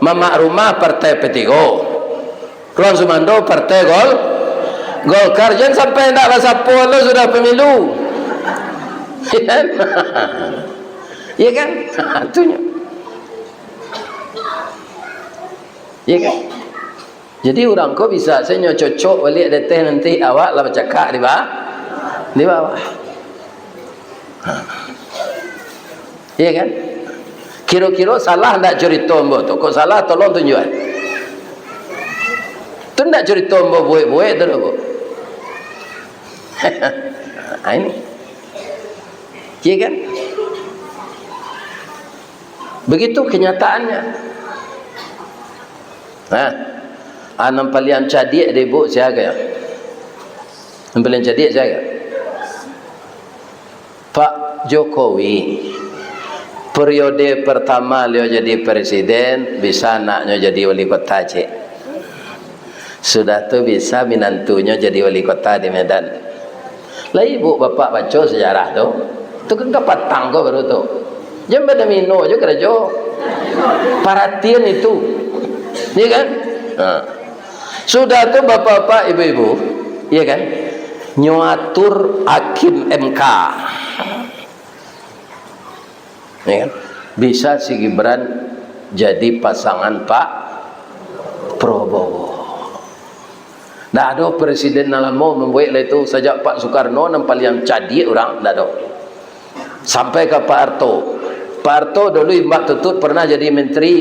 Mamak Rumah partai P3. Keluar Sumando partai Golkar. Jangan sampai nak rasa polo sudah pemilu. Ya kan? Ya kan? Itunya. Ya kan? Jadi orang kau bisa saya cocok balik deteh nanti awak lah bercakap di bawah. Iya kan? Kira-kira salah tak cerita mbak tu? Kau salah tolong tunjukkan. Tu tak cerita mbak buat-buat tu lah. Ini. Iya kan? Begitu kenyataannya. Nampalian cadik dia ibu siaga. Nampalian cadik siaga. Pak Jokowi periode pertama beliau jadi presiden, bisa anaknya jadi wali kota Aceh. Sudah tu bisa minantunya jadi wali kota di Medan. Lah ibu bapak baca sejarah tu kan kapatang kau baru tu. Jangan pada mino je kerja. Perhatian itu. Ya kan? Sudah tu bapak-bapak, ibu-ibu, ya kan? Nyatur hakim MK. Ya kan? Bisa si Gibran jadi pasangan Pak Prabowo. Tak ada presiden dalam mau membuat itu sejak Pak Soekarno nampak yang cadik orang, tak ada. Sampai ke Pak Harto. Pak Harto dulu Mbak Tutut pernah jadi menteri,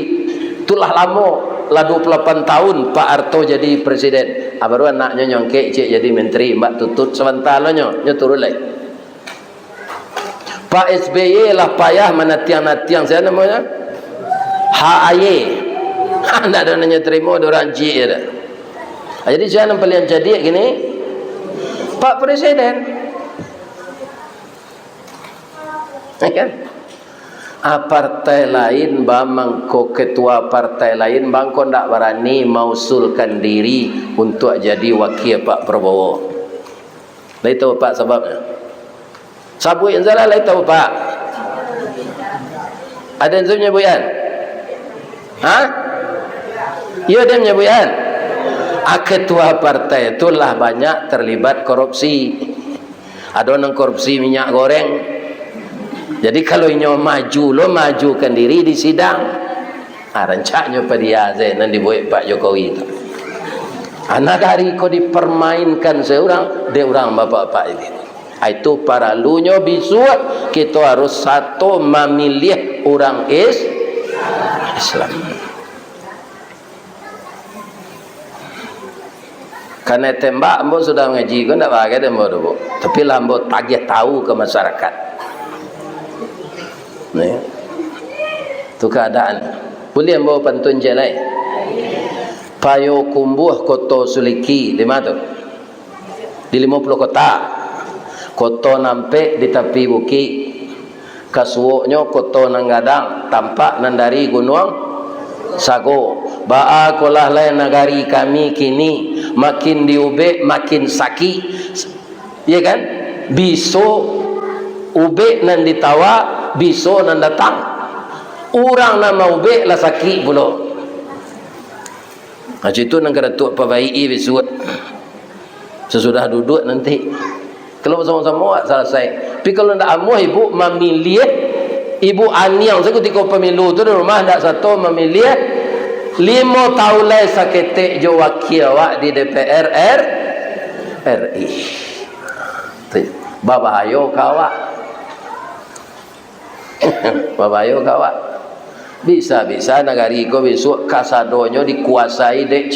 itulah lama. Lah 28 tahun Pak Harto jadi presiden. Baru anaknya nyongkek cik jadi menteri, Mbak Tutut sebentar lah nyo turun lagi. Pak SBY lah payah menatiang-natiang saya namanya HAY. Tak ada nanya terima orang cik dah. Jadi saya nampak yang jadi gini Pak Presiden. Kan? Partai lain bangko ketua partai lain bangko ndak berani mausulkan diri untuk jadi wakil Pak Prabowo. Lah itu Pak sebabnya. Sabu yang salah lah itu Pak. Ada yang menyebutkan? Ya dia menyebutkan. Ketua partai itulah banyak terlibat korupsi. Ada orang korupsi minyak goreng. Jadi kalau inyo maju, lo majukan diri di sidang. Rancaknya pada dia nanti dibuat Pak Jokowi itu. Anak dari kau dipermainkan seorang, dia orang bapak-bapak ini. Itu para lunyo bisuat kita harus satu memilih orang Islam. Karena tembak ambo sudah ngaji kan tak pakai demo tu, tapi lambo tagih tahu ke masyarakat. Itu keadaan. Boleh bawa pantun je lain. Payokumbuh Koto Suliki di mana tu? Di 50 kota. Koto Nampe di tepi bukit. Kasuoknya Koto Nanggadang tampak nandari gunung Sago. Ba'a kolah lain nagari kami kini makin diube makin sakit. Ya kan? Biso ube nan ditawa, biso nan datang. Orang nama ube lah sakit pula. Macam itu nak kena tuak perbaiki besok. Sesudah duduk nanti. Kalau sama-sama selesai. Tapi kalau nak amuh ibu memilih, ibu aniang ketika pemilu tu di rumah tak satu memilih 5 tahun lagi saketek jo wakil awak di DPR RI. Babahayo kawak. Babahayo kawak. Bisa-bisa negari ko besok kasadonyo dikuasai dek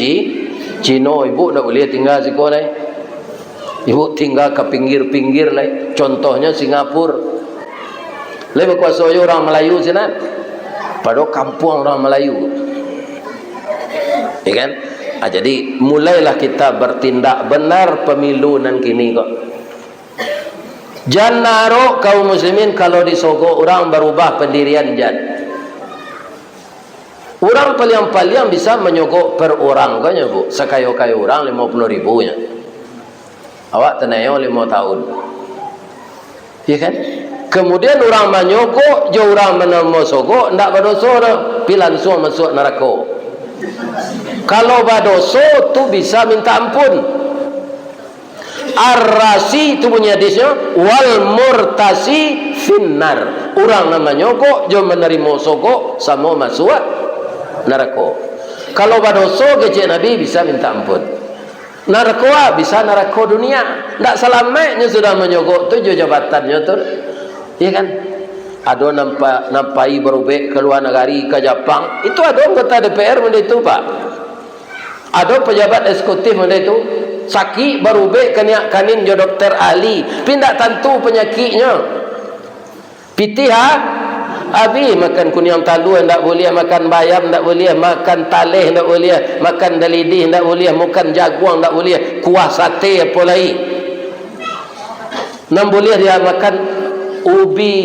Cino. Ibu tak boleh tinggal sekolah. Ibu tinggal ke pinggir-pinggir lah. Contohnya Singapura. Lebih kuasai orang Melayu sana. Pada kampung orang Melayu. Ya kan? Jadi mulailah kita bertindak benar pemilu nan kini kok. Jan naro kaum muslimin kalau disogok orang berubah pendirian jan. Orang paling bisa menyogok per orang kan ya bu. Sekayo-kayo orang 50.000 nya. Awak tenayo 5 tahun. Ya kan? Kemudian orang menyogok, jo orang menemosogok, ndak berdosa dah. Pi langsung masuk neraka. Kalau berdosa tu bisa minta ampun. Ar-rasi itu punya hadisnya wal murtasi finnar. Orang namanya nyogok, jo menerima sogok sama masuk neraka. Kalau berdosa kecil Nabi bisa minta ampun. Neraka bisa neraka dunia. Tak selamatnya sudah menyogok tu jo jabatannya tu. Ya kan? Ada nampai berubah ke luar negari ke Jepang. Itu ada anggota DPR benda itu pak. Ada pejabat eksekutif benda itu. Sakit berubah kanin jo dokter ahli. Pindah tentu penyakitnya. Pitiha Abi makan kunyang talu tak boleh, makan bayam tak boleh, makan taleh tak boleh, makan dalidih tak boleh, makan jaguang tak boleh, kuah sate apa lagi. Nam boleh dia makan ubi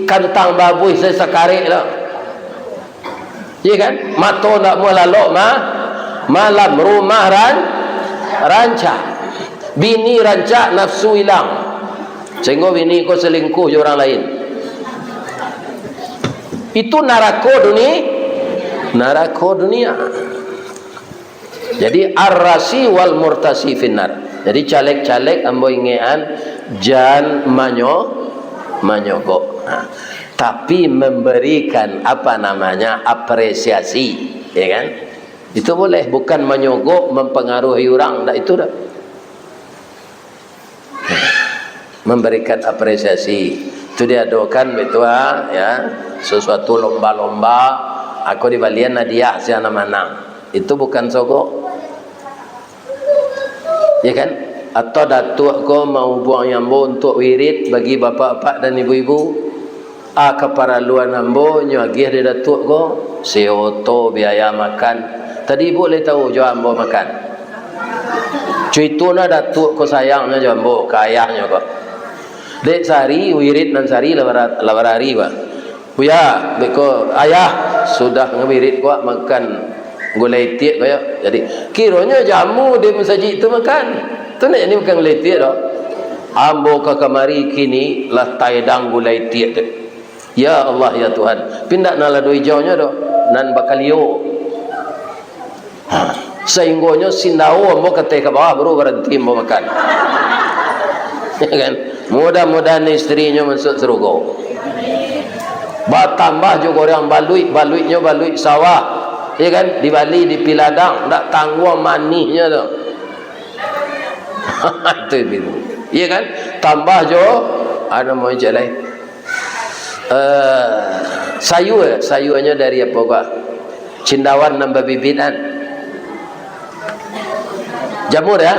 kantang babuy sesakarek lah. Ya kan? Mato tak mau lalok malam rumah rancak. Bini rancak nafsu hilang. Sehingga bini kau selingkuh je orang lain. Itu neraka dunia. Jadi ar-rasi wal murtasi finnar. Jadi caleg-caleg ambo ingean jan manyogok. Tapi memberikan apa namanya apresiasi, ya kan? Itu boleh, bukan menyogok mempengaruhi orang, tak itu dah. Memberikan apresiasi. Itu dia doakan betul ya, sesuatu lomba-lomba aku di balian hadiah siapa menang. Itu bukan sogok. Ya kan? Atau datuk ko mau buang yambo untuk wirid bagi bapak-bapak dan ibu-ibu. Keparaluan ambo nyagih di datuk ko seoto biaya makan. Tadi ibu boleh tahu jo ambo makan. Cuituna datuk ko sayangnya jo ambo ke ayahnya ko. Dek sari wirid dan sari labar hari ba. Buya beko ayah sudah ngewirid ko makan gulai tiak kaya. Jadi kiranya jamu di masjid itu makan. Tu nak ni bukan gulai tiak dah. Ambo ke kamari kini lah taidang gulai tiak tu. Ya Allah ya Tuhan. Pindak nala doi jauhnya dah. Nan bakalio. Sehinggonya sindau ambo kata ke bawah baru berhenti ambo makan. Ya kan? Mudah-mudahan istrinya masuk surga. Bertambah juga orang baluitnya baluit sawah. Ya kan? Di Bali di Piladang tak tangguh manisnya tu. Itu itu. Ya kan? Tambah jo ada mau cak lain. Sayurnya dari apa kak? Cendawan nambah bibitan. Jamur ya?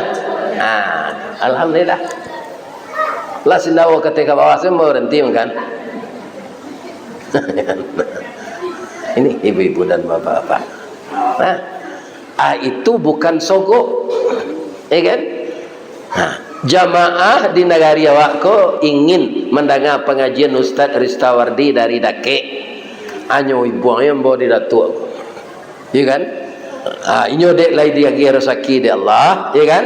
Alhamdulillah. Lah sindawa ketika bawah saya mau berhenti makan. Ini ibu-ibu dan bapak-bapak. Nah, Itu bukan sogok, ya kan? Jamaah di negari awak ko ingin mendengar pengajian Ustaz Ristawardi dari Dake. Anyo ibu yang bawa di datuk, ya kan? Inyo dek lai dia kira rezeki di Allah, ya kan?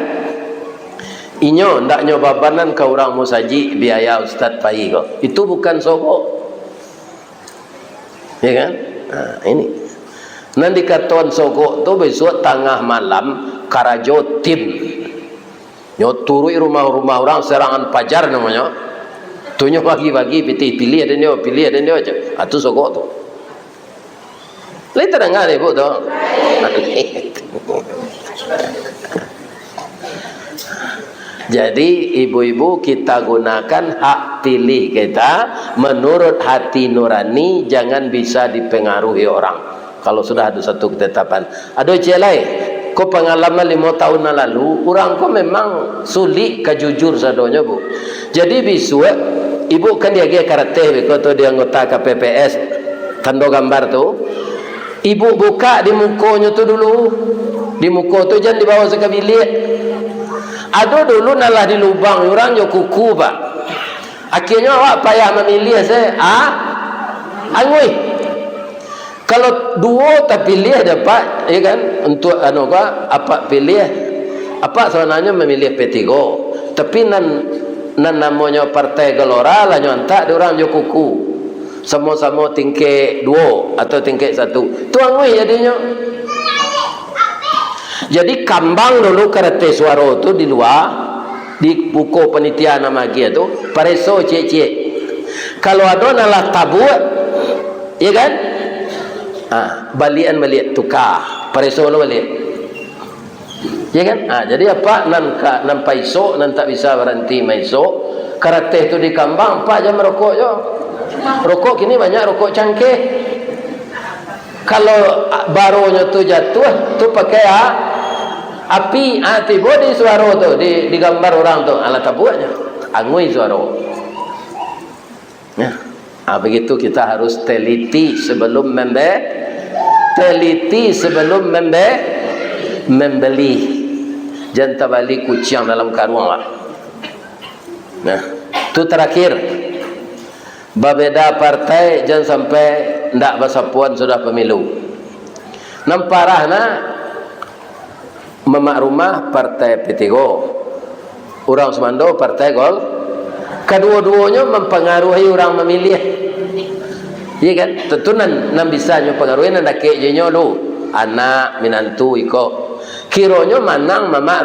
Inyo ndak nyo babanan ke orang musaji biaya Ustaz pai ko. Itu bukan sogok, ya kan? Ini nanti katuan sogok tu besok tengah malam karajo tim nyo turui rumah-rumah orang serangan pajar namanya tu nyo bagi-bagi pilih ada nyo aja itu sogok tu lain terdengar ibu tu. Jadi ibu-ibu kita gunakan hak pilih kita menurut hati nurani, jangan bisa dipengaruhi orang. Kalau sudah ada satu ketetapan. Ada celai, kau pengalaman 5 tahun lalu, orang kau memang sulit kejujur sadonya bu. Jadi bisu, ibu kan dia karate, kau tu dia anggota KPPS, tanda gambar tu. Ibu buka di mukonya tu dulu, di muko tu jangan dibawa sekabilik. Ada dulu nalah di lubang orang yo kuku pak. Akhirnya awak payah memilih saya, angui. Kalau dua tak pilih dapat, ya kan? Untuk apa pilih? Apa sebenarnya memilih P3. Tapi nan namanya partai Gelora lah nyontak orang jo kuku. Sama-sama tingkat 2 atau tingkat 1. Tu angui jadinya. Jadi kambang dulu karate suara tu di luar di buku penitia nama dia tu pareso cek-cek. Kalau ada nalah tabut, ya kan? Balian tukar pareso lo balik, ya kan? Jadi apa nan paiso nan tak bisa berhenti maiso karate tu di kambang 4 jam merokok jo. Rokok kini banyak rokok cangkeh. Kalau barunya tu jatuh tu pakai api tiba di suara tu di gambar orang tu alat tabuatnya angui suara. Begitu kita harus teliti sebelum membeli. Jangan terbalik kucing dalam karung lah. Itu terakhir. Berbeda partai jangan sampai ndak bersapuan sudah pemilu. Namparahna Mamak rumah partai P3, orang Semando partai Gol. Kedua-duanya mempengaruhi orang memilih, ya kan? Tentu nan bisa mempengaruhi nan dake jenyo lu anak minantu iko. Kironyo manang mamak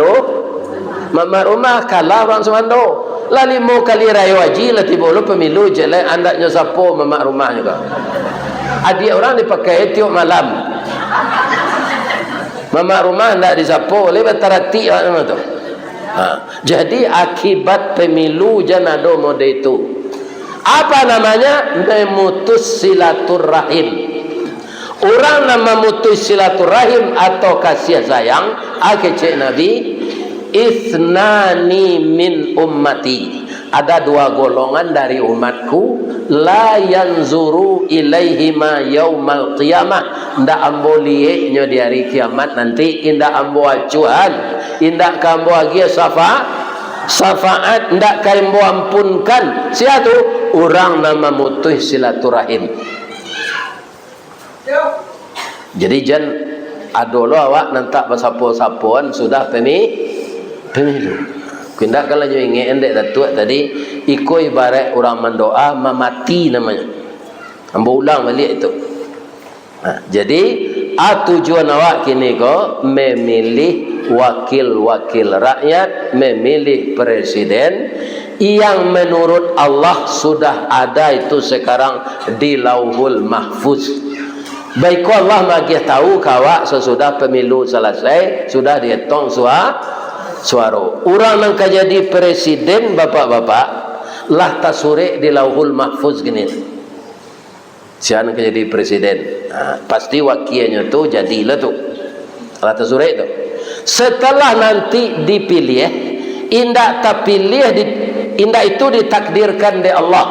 rumah kalah orang Semando. Lah 5 kali raya haji lah tiba lu pemilu jelek andaknya sapo mamak rumah juga. Adik orang dipakai tiap malam. Mamak rumah tidak disapu oleh bertarati tu. Jadi akibat pemilu jangan ada mode itu. Apa namanya? Memutus silaturahim. Orang yang memutus silaturahim atau kasih sayang, cek Nabi, Ithnani min ummati. Ada 2 golongan dari umatku, la yanzuru ilaihima yaumal qiyamah. Ndak ambo lieknya di hari kiamat nanti, indak ambo acuan, indak kambo agia syafaat, ndak kambo ampunkan. Siapa tu? Orang nama mutus silaturahim. Jadi jan adolo awak nantak bersapu-sapuan sudah pemilu. Kindak kalau nyo ingin endek datuk tadi ikoi ibarat orang mendoa memati namanya. Ambo ulang balik itu. Jadi tujuan awak kini ko memilih wakil-wakil rakyat, memilih presiden yang menurut Allah sudah ada itu sekarang di Lauhul Mahfuz. Baik Allah bagi tahu kawak sesudah pemilu selesai sudah dihitung suara. Orang yang jadi presiden bapak-bapak lah tasure di Lauhul Mahfuz gini. Siapa yang jadi presiden? Pasti wakilnya tu jadilah tu. Lah tasure itu. Setelah nanti dipilih, indak terpilih indak itu ditakdirkan di Allah.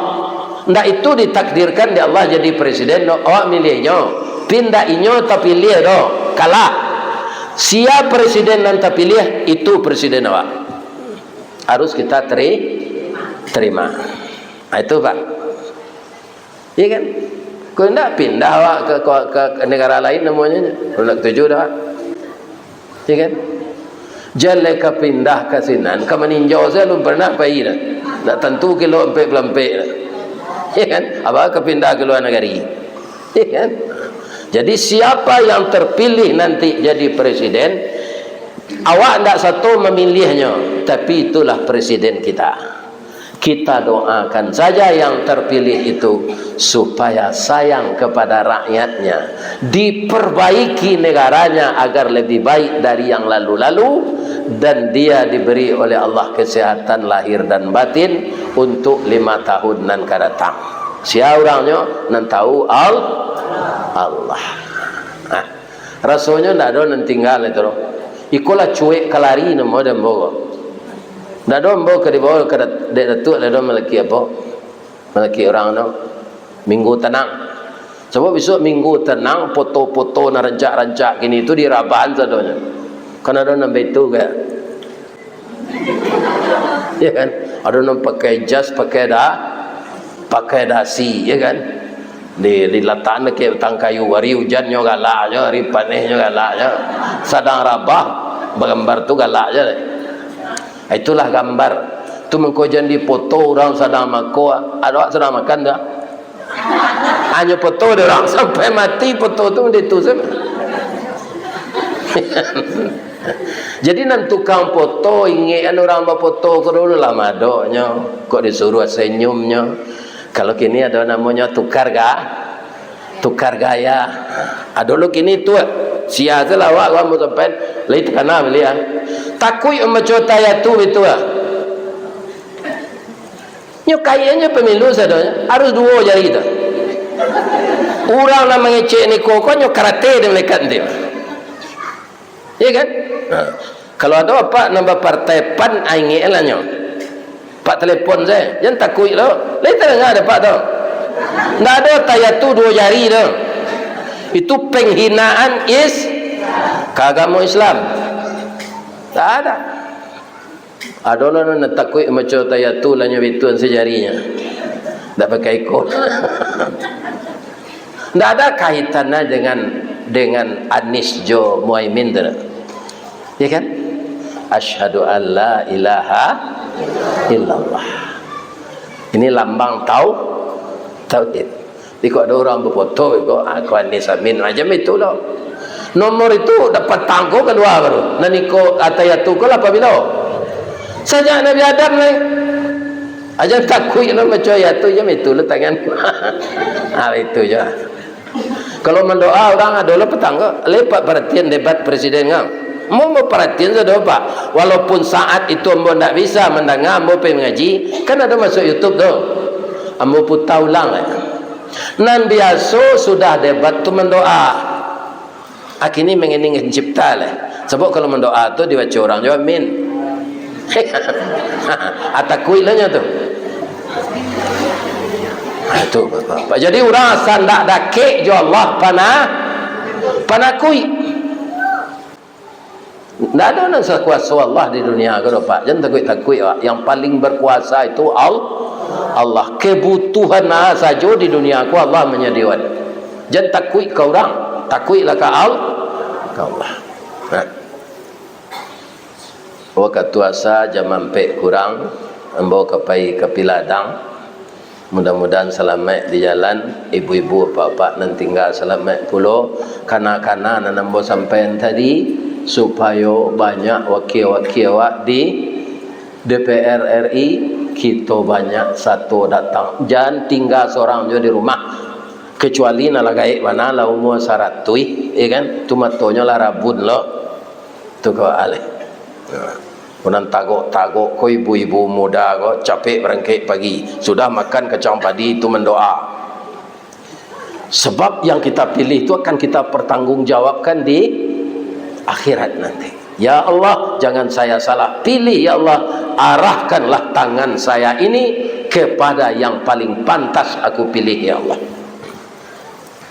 Indak itu ditakdirkan di Allah jadi presiden. Awak milihnya, pindah inyo terpilih do kalah. Siapa presiden yang terpilih, itu presiden awak. Harus kita terima. Itu Pak. Iya kan? Kau tidak pindah awak ke negara lain namanya. Kau nak tuju dah. Iya kan? Jalan ke pindah ke sinan. Ke meninjau saya belum pernah pergi dah. Nak tentu kilo empek-pelempek dah. Iya kan? Apa ke pindah ke luar negeri. Iya kan? Jadi siapa yang terpilih nanti jadi presiden, awak tidak satu memilihnya, tapi itulah presiden kita. Kita doakan saja yang terpilih itu supaya sayang kepada rakyatnya, diperbaiki negaranya agar lebih baik dari yang lalu-lalu, dan dia diberi oleh Allah kesehatan lahir dan batin untuk 5 tahun nan akan datang. Siapa orangnya nan tahu Allah. Nah, rasanya tidak ada yang tinggal itu. Ikulah cuek kelari nama dan bawa. Tidak ada yang bawa ke di bawah ke datuk, tidak ada melaki apa? Melaki orang itu. Minggu tenang. Sebab besok minggu tenang, foto-foto na rancak-rancak gini itu dirabahan sadonya. Kan ada yang itu kayak. Ya kan? Ada yang pakai jas, pakai dasi, ya kan? Diletakkan ke batang kayu, hari hujannya galaknya, hari panasnya galaknya, sedang rabah bergambar tu galaknya. Itulah gambar tu mengkojan di foto orang sedang makan. Ada sedang makan tak? Hanya foto dia orang sampai mati, foto tu itu semua. Jadi nan tukang foto ingin orang berfoto ke dulu lah madoknya, kok disuruh senyumnya. Kalau kini ada namanya tukar gaya. Ada dulu kini tu sia salah awak kamu sampai lai tu kana belia. Takui macam taya tu itu nyo kayaknya pemilu sadanya harus 2 jari itu. Orang nak mengecek ni kokoknya karate dia melekat dia. Ya kan? Kalau ada apa nambah partai PAN aingi elahnya. Pak telefon saya, jangan takut lo. Lain tak ada pak tu. Tak ada tayatu 2 jari tu. Itu penghinaan keagama Islam. Tak ada. Ada orang nak takut macam tayatu lahnya bituan sejarinya. Tak pakai ikut. Tak ada kaitannya dengan Anies Jo Muhaimin tu. Ya kan? Asyhadu an la ilaha illallah. Ini lambang tauhid. Jadi kok ada orang berfoto kok aku Anies Amin macam itu loh. Nomor itu dapat tangguh kedua baru. Nani ko atayatu ko apa bila? Saja Nabi Adam ni. Aja takut lah macam ayat tu jam itu letakkan. Itu je. Kalau mendoa orang ada lah petangga, lepas perhatian debat presiden kan. Mau perhatian saja Pak. Walaupun saat itu ambo tidak bisa mendengar, ambo pergi mengaji, kan ada masuk YouTube tu. Ambo putar ulang. Nan biasa sudah debat tu mendoa. Akhirnya mengening cipta lah. Sebab kalau mendoa tu dibaca orang jawab amin. Atakui lahnya tu. Itu Bapak. Jadi orang sandak dakik jo Allah panakui. Tidak ada yang sekuasa Allah di dunia ke Pak. Jangan takut Pak. Yang paling berkuasa itu Allah. Kebutuhan saja di dunia aku Allah menyediakan. Jangan takut ke orang. Takutlah ke Allah. Waktu tuasa jam 4 kurang, ambo ke Piladang. Mudah-mudahan selamat di jalan. Ibu-ibu bapak nan tinggal selamat pula. Kana-kana nan ambo sampai tadi supaya banyak wakil-wakil di DPR RI kita banyak satu datang. Jangan tinggal seorang je di rumah. Kecuali nak gaib mana lah umur 100 ya kan? Tu matonya lah rabun lo. Tu kau alih. Kemudian tagok ko ibu-ibu muda ko capek berangkat pagi. Sudah makan kacang padi itu mendoa. Sebab yang kita pilih itu akan kita pertanggungjawabkan di akhirat nanti. Ya Allah, jangan saya salah pilih ya Allah. Arahkanlah tangan saya ini kepada yang paling pantas aku pilih ya Allah.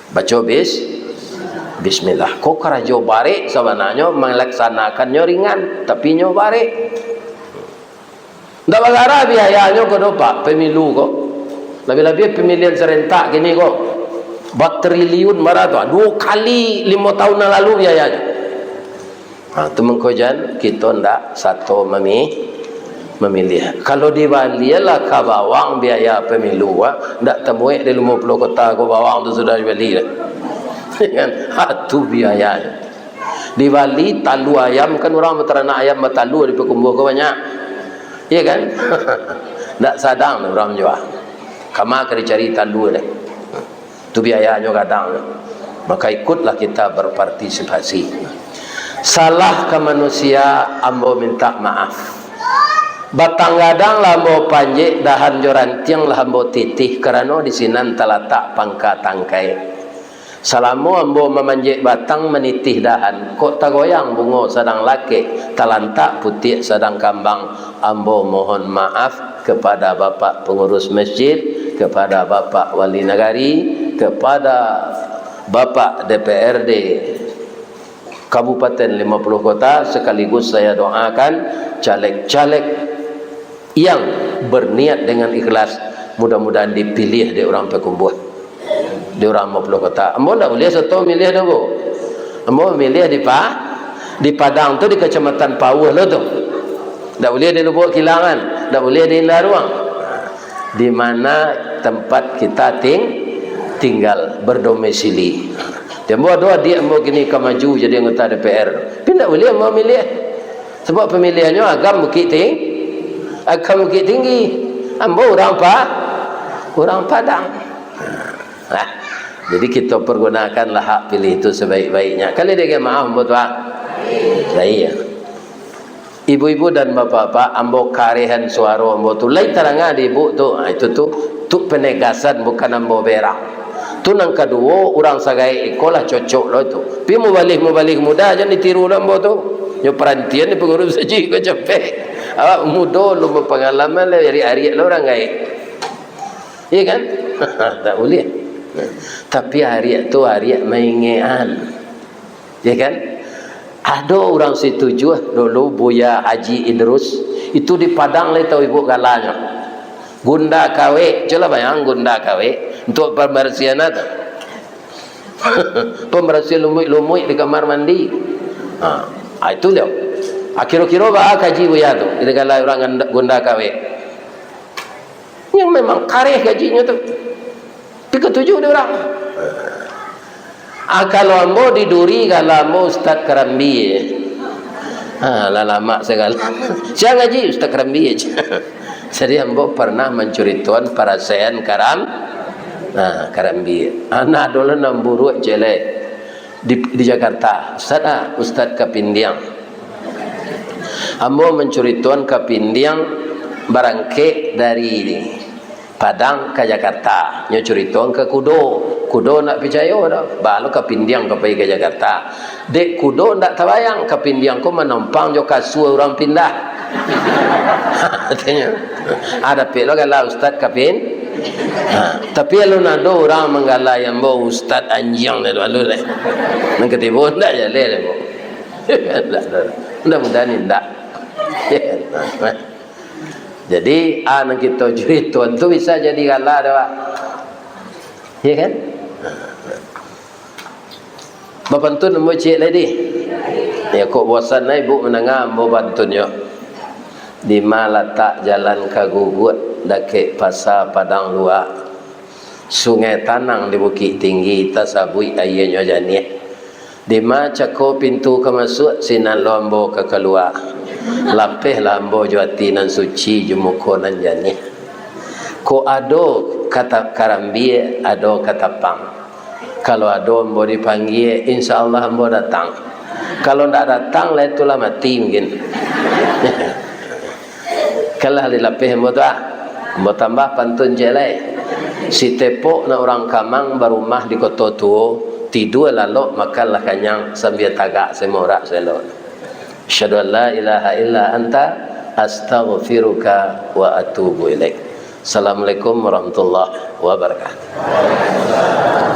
Baca Bismillah. Kok karajo bare sebenarnya melaksanakannya ringan, tapi nyo bare. Ndak bagara biayanya kok Pak pemilu kok. Lebih-lebih pemilihan serentak gini kok. Bertriliun marah tu. 2 kali 5 tahun yang lalu biayanya. Itu mengkojan kita ndak satu memilih. Kalau di Bali lah ke bawang biaya pemilu ndak temui di 50 kota ke bawang tu sudah dibeli dah. Kan itu biayanya. Di Bali talu ayam kan orang beternak ayam bertalu di pekumbuh ke banyak. Iya kan? Ndak sadang orang jual. Kama kena cari talu deh. Itu biayanya kadang. Maka ikutlah kita berpartisipasi. Salah ke manusia ambo minta maaf. Batang gadang lambo panjek dahan jorantiang lambo titih kerana di sinan talatak pangka tangkai. Salamu ambo memanjek batang menitih dahan kok tagoyang bungo sedang laki talantak putih sedang kambang. Ambo mohon maaf kepada Bapak pengurus masjid, kepada Bapak wali negari, kepada Bapak DPRD Kabupaten 50 kota, sekaligus saya doakan caleg-caleg yang berniat dengan ikhlas mudah-mudahan dipilih di orang Pekumbuh, di orang 50 kota. Ambo tak boleh satu milih dah bu. Ambo milih di Padang tu, di Kecamatan Pauh lo tu. Tak boleh di Lubuk Kilangan, tak boleh di Laruang. Di mana tempat kita tinggal berdomisili. Dia buat doa dia mau kini ke maju jadi anggota DPR. Tapi tak boleh mau milih. Sebab pemilihannya agam Bukit Tinggi. Ambo orang Padang. Jadi kita pergunakanlah hak pilih itu sebaik-baiknya. Kali dia maaf buat Pak. Saya. Ibu-ibu dan bapak-bapak, ambo karehan suara ambo tu lain terangah di ibu tu. Itu tu penegasan bukan ambo berang. Tu nang kedua orang sagai ikolah cocok lo tu. Pi mau balik muda aja ditiru ambo tu. Yo perantian ni pengurus saja kau capek. Awak muda lu berpengalaman lah hari-hari lo orang gay. Iya kan? Tak boleh. Tapi hari tu hari mainan. Ya kan? Ada orang setuju dulu Buya Haji Idrus itu di Padang lah tahu ibu galanya. Gunda kawe, coba bayang gunda kawe untuk pembersihan itu. Pembersihan lumui di kamar mandi. Itu dia. Akhir-akhir bah kaji Buya tu. Itu kalau orang gunda kawe. Yang memang kareh gajinya tu. Tapi ketujuh dia orang. Kalau ambo diduri kalau ambo Ustaz Karambi. Lama segala. Saya ngaji Ustaz Karambi aja. Jadi ambo pernah mencurituan parasean Karambi. Anak dulu namburu jelek di Jakarta. Ustaz Kapindiang. Ambo mencurituan Kapindiang barangke dari Padang ke Jakarta. Nyo curituan ke Kudo nak percaya dah. Balu ke Pindiang ke pergi ke Jakarta. Dek Kudo nak tabayang ke Pindiang ko menumpang jo kasua orang pindah. Tanya. Ada pelo kalau Ustaz Kapin. Tapi kalau nado orang menggalai ambo Ustaz anjing dah lalu leh. Nang ketibo ndak je leh bo. Mudah-mudahan ndak. Jadi anak kita curituan tu bisa jadi galah dah Pak. Ya kan? Bapantun mau cik lagi. Ya kok bosan lah ibu menengah mau bantunnya. Di mana tak jalan kagugut dake pasar Padang Luar. Sungai Tanang di Bukit Tinggi tasabui ayahnya janih. Di mana cako pintu ke masuk sinan lombo ke keluar. Lapeh lambo juati nan suci jumuko nan janih. Ko ado kata Karambi, ado kata Pang. Kalau ado ambo dipanggil, insyaAllah ambo datang. Kalau tidak datang, lah itulah mati mungkin. Kalau dilapih ambo tu ambo tambah pantun jelai. Si tepok na orang Kamang berumah di Kota Tuo, tidur lalu makanlah kanyang sambil tagak semorak selon. Asyhadu an la ilaha illa anta astaghfiruka wa atubu ilaik. Assalamualaikum warahmatullahi wabarakatuh.